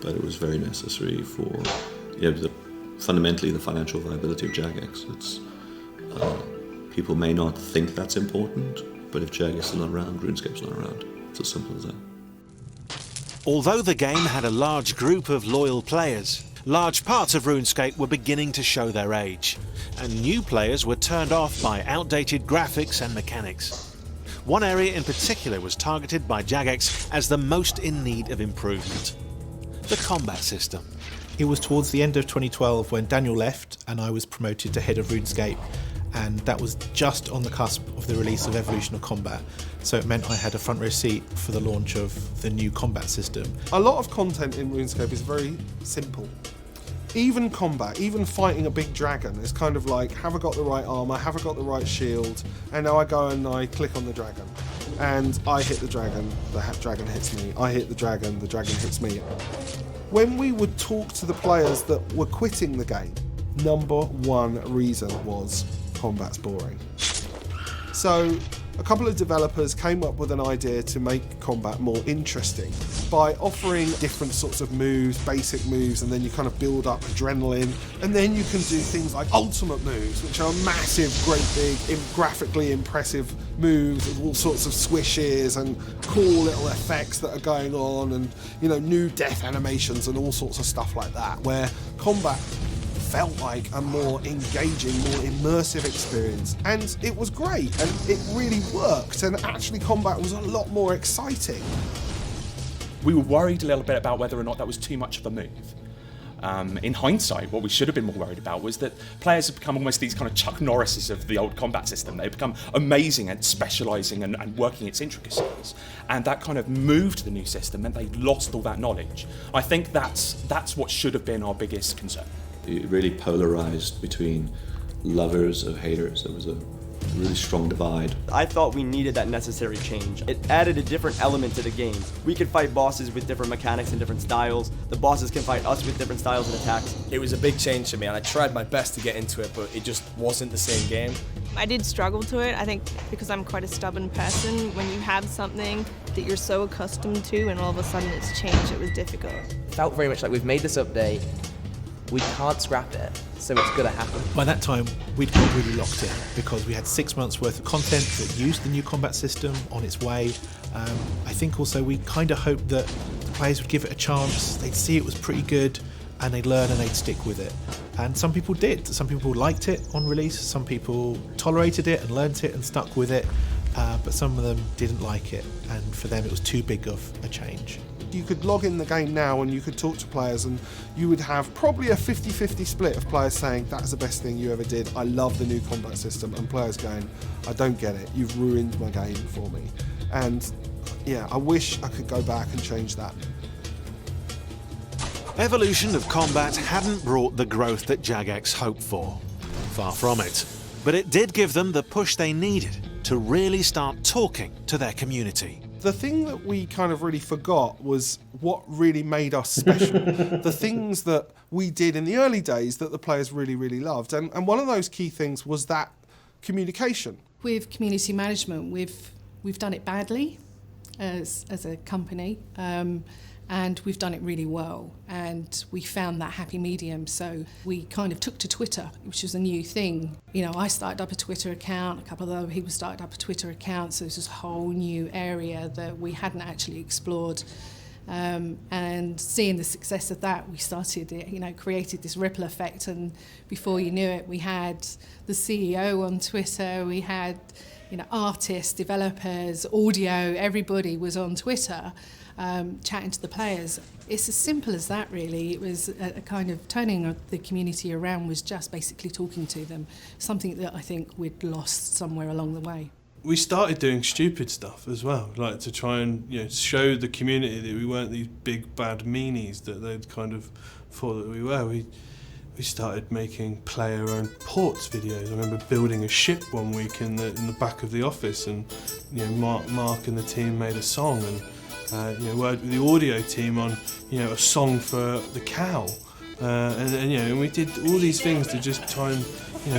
but it was very necessary for fundamentally the financial viability of Jagex. It's people may not think that's important, but if Jagex is not around, RuneScape's not around. It's as simple as that. Although the game had a large group of loyal players, large parts of RuneScape were beginning to show their age, and new players were turned off by outdated graphics and mechanics. One area in particular was targeted by Jagex as the most in need of improvement: the combat system. It was towards the end of 2012 when Daniel left and I was promoted to head of RuneScape, and that was just on the cusp of the release of Evolution of Combat, so it meant I had a front row seat for the launch of the new combat system. A lot of content in RuneScape is very simple. Even combat, even fighting a big dragon is kind of like, have I got the right armour, have I got the right shield, and now I go and I click on the dragon, and I hit the dragon hits me, I hit the dragon hits me. When we would talk to the players that were quitting the game, number one reason was combat's boring. So a couple of developers came up with an idea to make combat more interesting by offering different sorts of moves, basic moves, and then you kind of build up adrenaline, and then you can do things like ultimate moves, which are massive, great big, graphically impressive moves with all sorts of swishes and cool little effects that are going on, and new death animations and all sorts of stuff like that, where combat felt like a more engaging, more immersive experience, and it was great, and it really worked, and actually combat was a lot more exciting. We were worried a little bit about whether or not that was too much of a move. In hindsight, what we should have been more worried about was that players have become almost these kind of Chuck Norrises of the old combat system. They've become amazing at specialising and working its intricacies, and that kind of moved the new system, and they lost all that knowledge. I think that's what should have been our biggest concern. It really polarized between lovers of haters. There was a really strong divide. I thought we needed that necessary change. It added a different element to the game. We could fight bosses with different mechanics and different styles. The bosses can fight us with different styles and attacks. It was a big change for me, and I tried my best to get into it, but it just wasn't the same game. I did struggle to it, I think, because I'm quite a stubborn person. When you have something that you're so accustomed to and all of a sudden it's changed, it was difficult. It felt very much like we've made this update, we can't scrap it, so it's going to happen. By that time, we'd got really locked in because we had 6 months worth of content that used the new combat system on its way. I think also we kind of hoped that the players would give it a chance, they'd see it was pretty good, and they'd learn and they'd stick with it. And some people did. Some people liked it on release, some people tolerated it and learnt it and stuck with it, but some of them didn't like it, and for them it was too big of a change. You could log in the game now and you could talk to players, and you would have probably a 50-50 split of players saying that's the best thing you ever did, I love the new combat system, and players going, I don't get it, you've ruined my game for me. And yeah, I wish I could go back and change that. Evolution of Combat hadn't brought the growth that Jagex hoped for. Far from it. But it did give them the push they needed to really start talking to their community. The thing that we kind of really forgot was what really made us special. The things that we did in the early days that the players really, really loved. And one of those key things was that communication. With community management, we've done it badly as a company, and we've done it really well. And we found that happy medium. So we kind of took to Twitter, which was a new thing. I started up a Twitter account, a couple of other people started up a Twitter account, so it was this whole new area that we hadn't actually explored. And seeing the success of that, we started it, created this ripple effect, and before you knew it, we had the CEO on Twitter, we had artists, developers, audio, everybody was on Twitter. chatting to the players. It's as simple as that, really. It was a kind of turning the community around, was just basically talking to them, something that I think we'd lost somewhere along the way. We started doing stupid stuff as well, like to try and show the community that we weren't these big bad meanies that they'd kind of thought that we were. We started making player-owned ports videos. I remember building a ship one week in the back of the office, and Mark and the team made a song, and worked with the audio team on a song for the cow, and we did all these things to just try and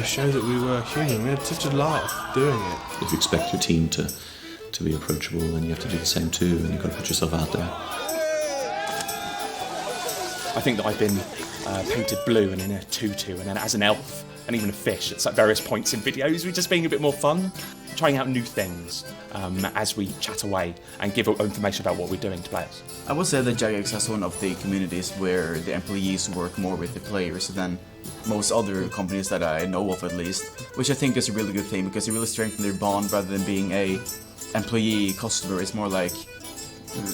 show that we were human. We had such a laugh doing it. If you expect your team to be approachable, then you have to do the same too, and you've got to put yourself out there. I think that I've been painted blue and in a tutu and then as an elf and even a fish at various points in videos. We're just being a bit more fun, trying out new things as we chat away and give information about what we're doing to players. I would say that Jagex is one of the communities where the employees work more with the players than most other companies that I know of, at least, which I think is a really good thing because it really strengthens their bond rather than being a employee customer. It's more like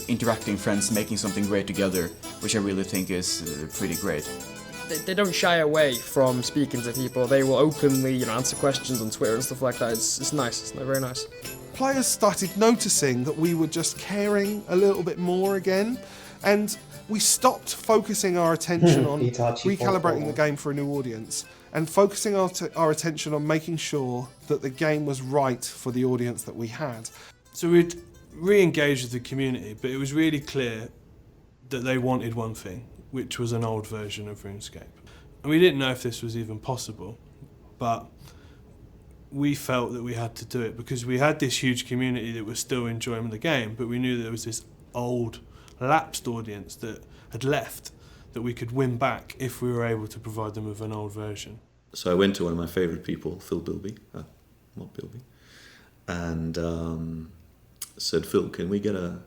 interacting friends, making something great together, which I really think is pretty great. They don't shy away from speaking to people. They will openly, answer questions on Twitter and stuff like that. It's nice. It's very nice. Players started noticing that we were just caring a little bit more again, and we stopped focusing our attention on recalibrating the game for a new audience and focusing our attention on making sure that the game was right for the audience that we had. So we'd re-engaged with the community, but it was really clear that they wanted one thing, which was an old version of RuneScape. And we didn't know if this was even possible, but we felt that we had to do it because we had this huge community that was still enjoying the game, but we knew there was this old, lapsed audience that had left that we could win back if we were able to provide them with an old version. So I went to one of my favourite people, Phil Bilby, not Bilby, and said, Phil, can we get an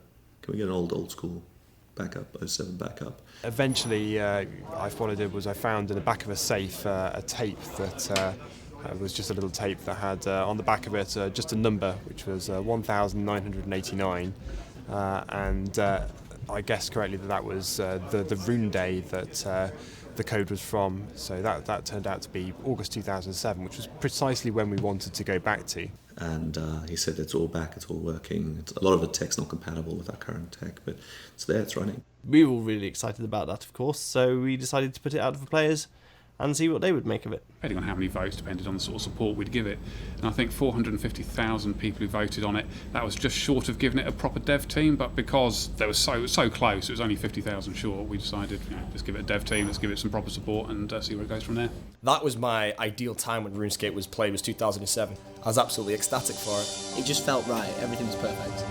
old school backup, 07 backup? Eventually, what I did was I found in the back of a safe a tape that was just a little tape that had on the back of it just a number, which was 1989, and I guessed correctly that was the rune day that the code was from. So that turned out to be August 2007, which was precisely when we wanted to go back to. And he said it's all back, it's all working. A lot of the tech's not compatible with our current tech, but it's there, it's running. We were all really excited about that, of course, so we decided to put it out for players and see what they would make of it. Depending on how many votes depended on the sort of support we'd give it. And I think 450,000 people who voted on it, that was just short of giving it a proper dev team, but because they were so close, it was only 50,000 short, we decided, let's give it a dev team, let's give it some proper support and see where it goes from there. That was my ideal time when RuneScape was played, was 2007. I was absolutely ecstatic for it. It just felt right, everything was perfect.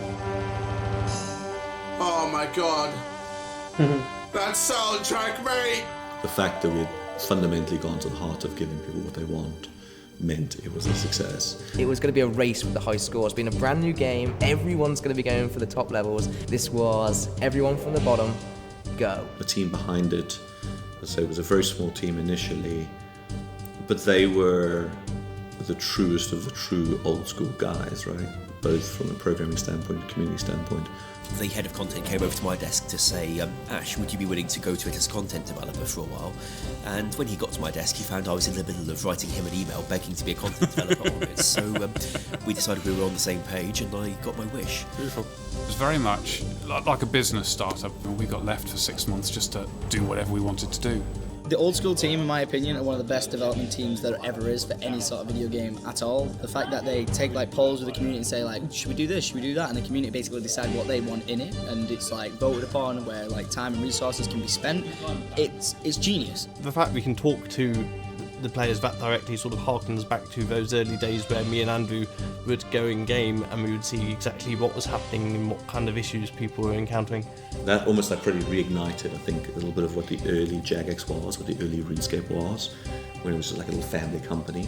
Oh my god. That soundtrack, mate! The fact that we'd fundamentally gone to the heart of giving people what they want meant it was a success. It was going to be a race with the high scores. Being a brand new game, everyone's going to be going for the top levels. This was everyone from the bottom, go. The team behind it, so it was a very small team initially, but they were the truest of the true old school guys, right? Both from a programming standpoint, community standpoint. The head of content came over to my desk to say, Ash, would you be willing to go to it as content developer for a while? And when he got to my desk, he found I was in the middle of writing him an email begging to be a content developer on it. So we decided we were on the same page and I got my wish. Beautiful. It was very much like a business startup. We got left for 6 months just to do whatever we wanted to do. The old school team, in my opinion, are one of the best development teams there ever is for any sort of video game at all. The fact that they take polls with the community and say should we do this, should we do that, and the community basically decide what they want in it, and it's voted upon where time and resources can be spent. It's genius. The fact we can talk to the players that directly sort of harkens back to those early days where me and Andrew would go in game and we would see exactly what was happening and what kind of issues people were encountering. That almost pretty reignited, I think, a little bit of what the early Jagex was, what the early RuneScape was, when it was just like a little family company.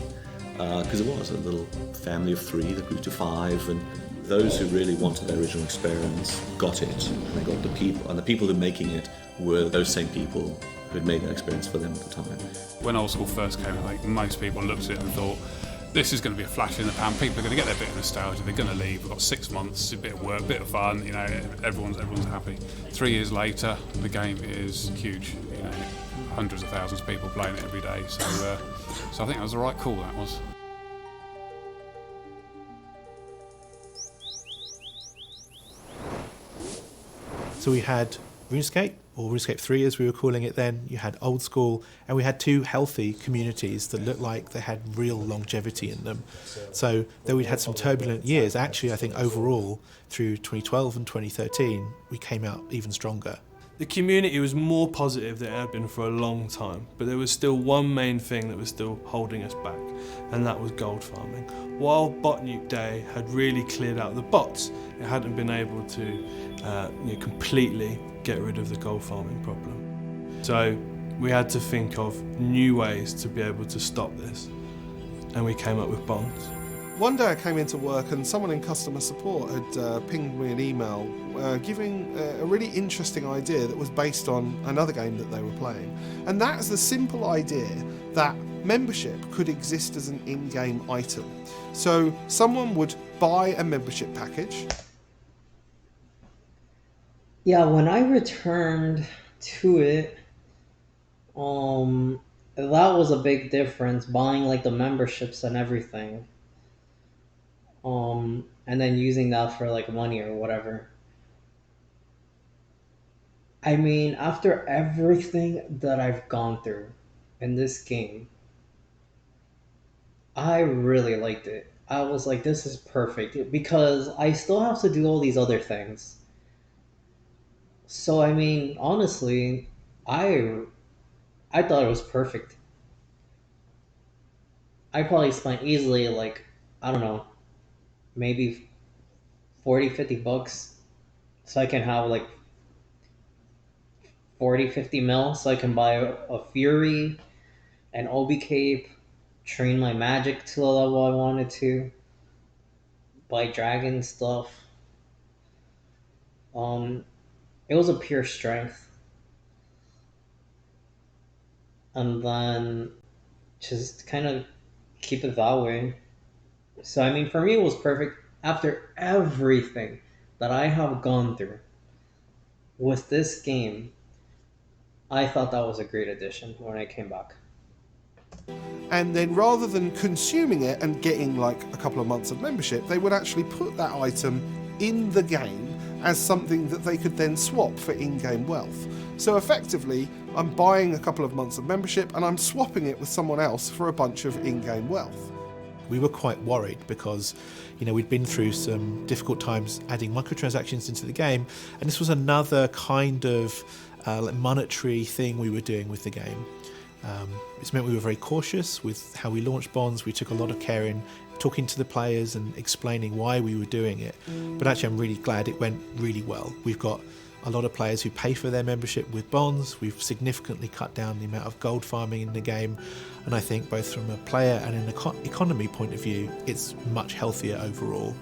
Because it was a little family of 3 that grew to 5, and those who really wanted the original experience got it, and they got the people, and the people who were making it were those same people who had made that experience for them at the time. When Old School first came, I think most people looked at it and thought, This is going to be a flash in the pan. People are going to get their bit of nostalgia. They're going to leave. We've got 6 months, a bit of work, a bit of fun. You know, everyone's happy. 3 years later, the game is huge. You know, hundreds of thousands of people playing it every day. So I think that was the right call. That was. So we had RuneScape, or RuneScape 3 as we were calling it then, you had old school, and we had two healthy communities that looked like they had real longevity in them. So though we'd had some turbulent years, actually I think overall through 2012 and 2013 we came out even stronger. The community was more positive than it had been for a long time, but there was still one main thing that was still holding us back, and that was gold farming. While Bot Nuke Day had really cleared out the bots, it hadn't been able to completely get rid of the gold farming problem. So we had to think of new ways to be able to stop this, and we came up with bonds. One day I came into work and someone in customer support had pinged me an email giving a really interesting idea that was based on another game that they were playing. And that's the simple idea that membership could exist as an in-game item. So someone would buy a membership package. Yeah, when I returned to it, that was a big difference, buying like the memberships and everything. And then using that for like money or whatever. I mean, after everything that I've gone through in this game, I really liked it. I was like, this is perfect, because I still have to do all these other things. So I mean, honestly, I thought it was perfect. I probably spent easily like, I don't know, maybe 40-50 bucks so I can have like 40-50 mil so I can buy a Fury, an Obi Cape, train my magic to the level I wanted to, buy dragon stuff. It was a pure strength. And then just kind of keep it that way. So I mean, for me it was perfect. After everything that I have gone through with this game, I thought that was a great addition when I came back. And then rather than consuming it and getting like a couple of months of membership, they would actually put that item in the game as something that they could then swap for in-game wealth. So effectively, I'm buying a couple of months of membership and I'm swapping it with someone else for a bunch of in-game wealth. We were quite worried because, we'd been through some difficult times adding microtransactions into the game, and this was another kind of monetary thing we were doing with the game. It's meant we were very cautious with how we launched bonds. We took a lot of care in talking to the players and explaining why we were doing it. But actually, I'm really glad it went really well. We've got a lot of players who pay for their membership with bonds. We've significantly cut down the amount of gold farming in the game. And I think both from a player and an economy point of view, it's much healthier overall.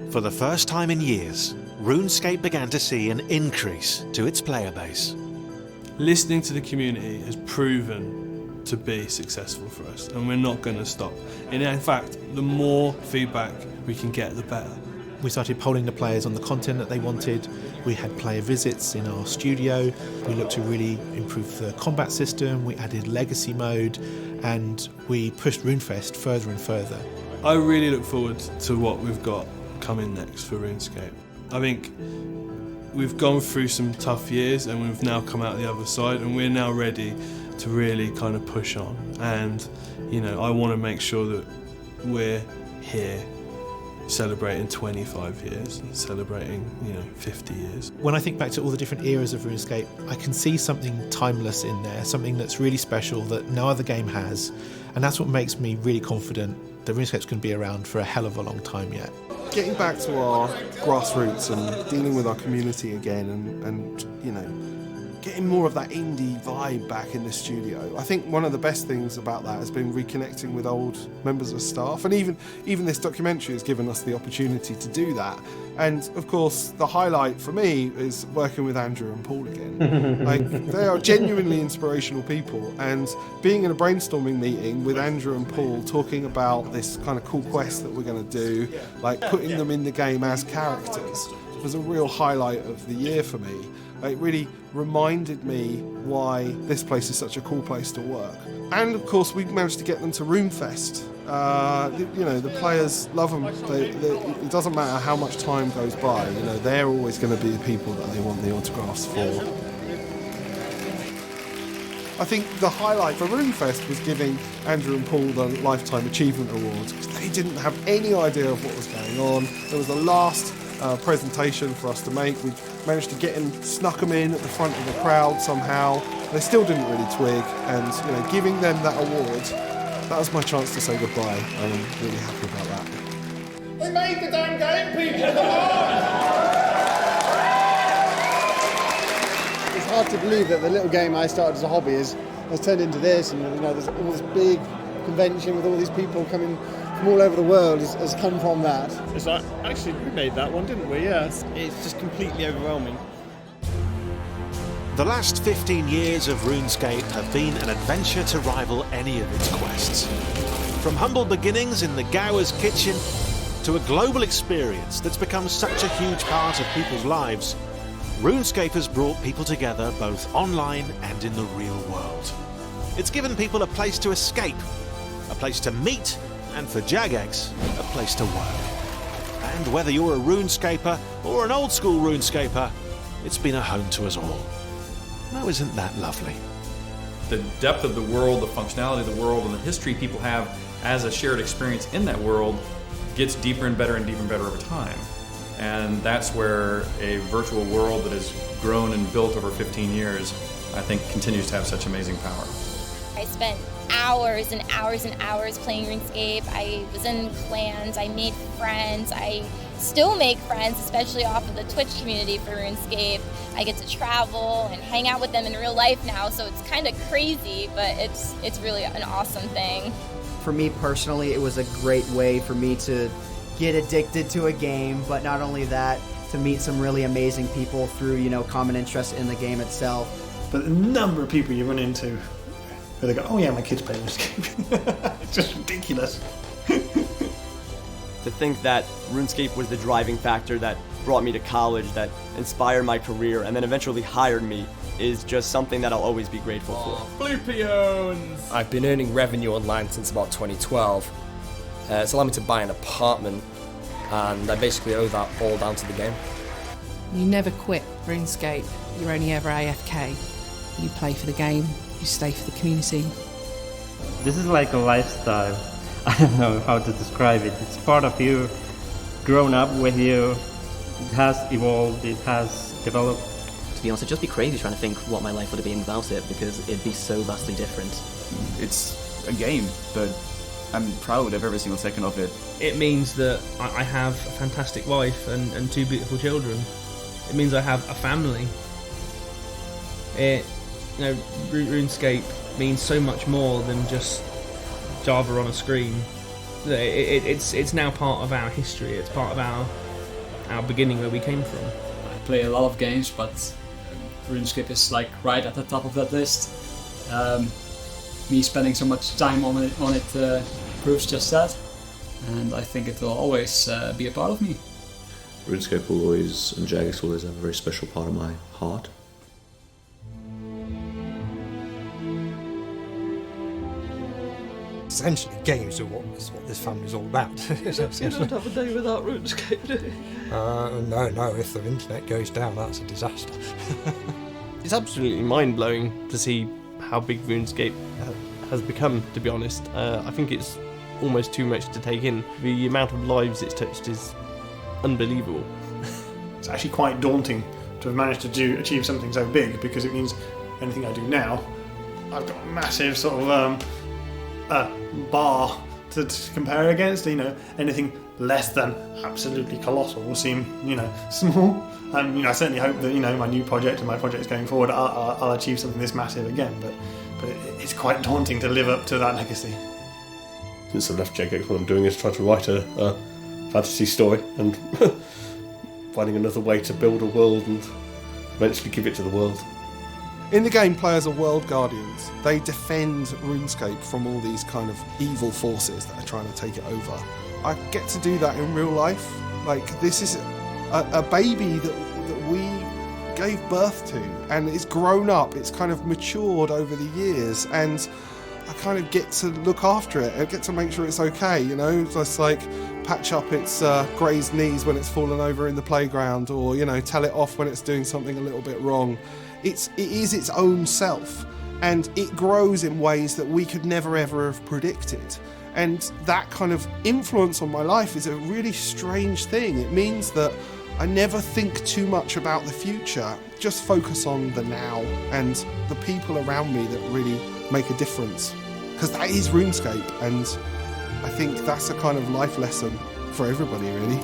For the first time in years, RuneScape began to see an increase to its player base. Listening to the community has proven to be successful for us, and we're not going to stop. And in fact, the more feedback we can get, the better. We started polling the players on the content that they wanted. We had player visits in our studio. We looked to really improve the combat system. We added legacy mode, and we pushed RuneFest further and further. I really look forward to what we've got coming next for RuneScape. I think we've gone through some tough years and we've now come out the other side, and we're now ready to really kind of push on. And, I want to make sure that we're here celebrating 25 years and celebrating 50 years. When I think back to all the different eras of RuneScape, I can see something timeless in there, something that's really special that no other game has, and that's what makes me really confident that RuneScape's going to be around for a hell of a long time yet. Getting back to our grassroots and dealing with our community again, and getting more of that indie vibe back in the studio. I think one of the best things about that has been reconnecting with old members of staff, and even this documentary has given us the opportunity to do that. And of course, the highlight for me is working with Andrew and Paul again. Like, they are genuinely inspirational people, and being in a brainstorming meeting with Andrew and Paul talking about this kind of cool quest that we're going to do, like putting them in the game as characters, was a real highlight of the year for me. It really reminded me why this place is such a cool place to work. And of course, we managed to get them to RuneFest. The players love them. It doesn't matter how much time goes by. They're always going to be the people that they want the autographs for. I think the highlight for RuneFest was giving Andrew and Paul the Lifetime Achievement Award, because they didn't have any idea of what was going on. It was the last presentation for us to make. We managed to snuck them in at the front of the crowd somehow. They still didn't really twig, and giving them that award, that was my chance to say goodbye. I'm really happy about that. We made the damn game, people! Come on! It's hard to believe that the little game I started as a hobby has turned into this, and there's all this big convention with all these people coming from all over the world has come from that. It's like, actually, we made that one, didn't we? Yeah, it's just completely overwhelming. The last 15 years of RuneScape have been an adventure to rival any of its quests. From humble beginnings in the Gower's kitchen to a global experience that's become such a huge part of people's lives, RuneScape has brought people together both online and in the real world. It's given people a place to escape, a place to meet, and for Jagex, a place to work. And whether you're a RuneScaper or an old school RuneScaper, it's been a home to us all. Now, isn't that lovely? The depth of the world, the functionality of the world, and the history people have as a shared experience in that world gets deeper and better over time. And that's where a virtual world that has grown and built over 15 years, I think, continues to have such amazing power. I spent hours and hours and hours playing RuneScape. I was in clans, I made friends, I still make friends, especially off of the Twitch community for RuneScape. I get to travel and hang out with them in real life now, so it's kind of crazy, but it's really an awesome thing. For me personally, it was a great way for me to get addicted to a game, but not only that, to meet some really amazing people through, common interest in the game itself. But the number of people you run into where they go, oh yeah, my kids play RuneScape. It's just ridiculous. To think that RuneScape was the driving factor that brought me to college, that inspired my career, and then eventually hired me, is just something that I'll always be grateful for. Bloopions! I've been earning revenue online since about 2012. It's allowed me to buy an apartment, and I basically owe that all down to the game. You never quit RuneScape. You're only ever AFK. You play for the game, you stay for the community. This is like a lifestyle. I don't know how to describe it. It's part of you, grown up with you. It has evolved, it has developed. To be honest, it'd just be crazy trying to think what my life would have been without it, because it'd be so vastly different. It's a game, but I'm proud of every single second of it. It means that I have a fantastic wife and two beautiful children. It means I have a family. RuneScape means so much more than just Java on a screen. It's now part of our history. It's part of our beginning, where we came from. I play a lot of games, but RuneScape is like right at the top of that list. Me spending so much time on it proves just that, and I think it will always be a part of me. RuneScape will always, and Jagex will always have a very special part of my heart. Essentially, games are what this family's all about. You don't have a day without RuneScape, do you? No, if the internet goes down, that's a disaster. It's absolutely mind-blowing to see how big RuneScape has become, to be honest. I think it's almost too much to take in. The amount of lives it's touched is unbelievable. It's actually quite daunting to have managed to achieve something so big, because it means anything I do now, I've got a massive sort of bar to compare against. Anything less than absolutely colossal will seem, small. I certainly hope that, my new project and my projects going forward, I'll achieve something this massive again. But it's quite daunting to live up to that legacy. Since I've left JGX, what I'm doing is try to write a fantasy story and finding another way to build a world and eventually give it to the world. In the game, players are world guardians. They defend RuneScape from all these kind of evil forces that are trying to take it over. I get to do that in real life. Like, this is a baby that we gave birth to, and it's grown up, it's kind of matured over the years, and I kind of get to look after it. I get to make sure it's okay, just like patch up its grazed knees when it's fallen over in the playground, or tell it off when it's doing something a little bit wrong. It is its own self, and it grows in ways that we could never ever have predicted. And that kind of influence on my life is a really strange thing. It means that I never think too much about the future, just focus on the now and the people around me that really make a difference. Because that is RuneScape, and I think that's a kind of life lesson for everybody, really.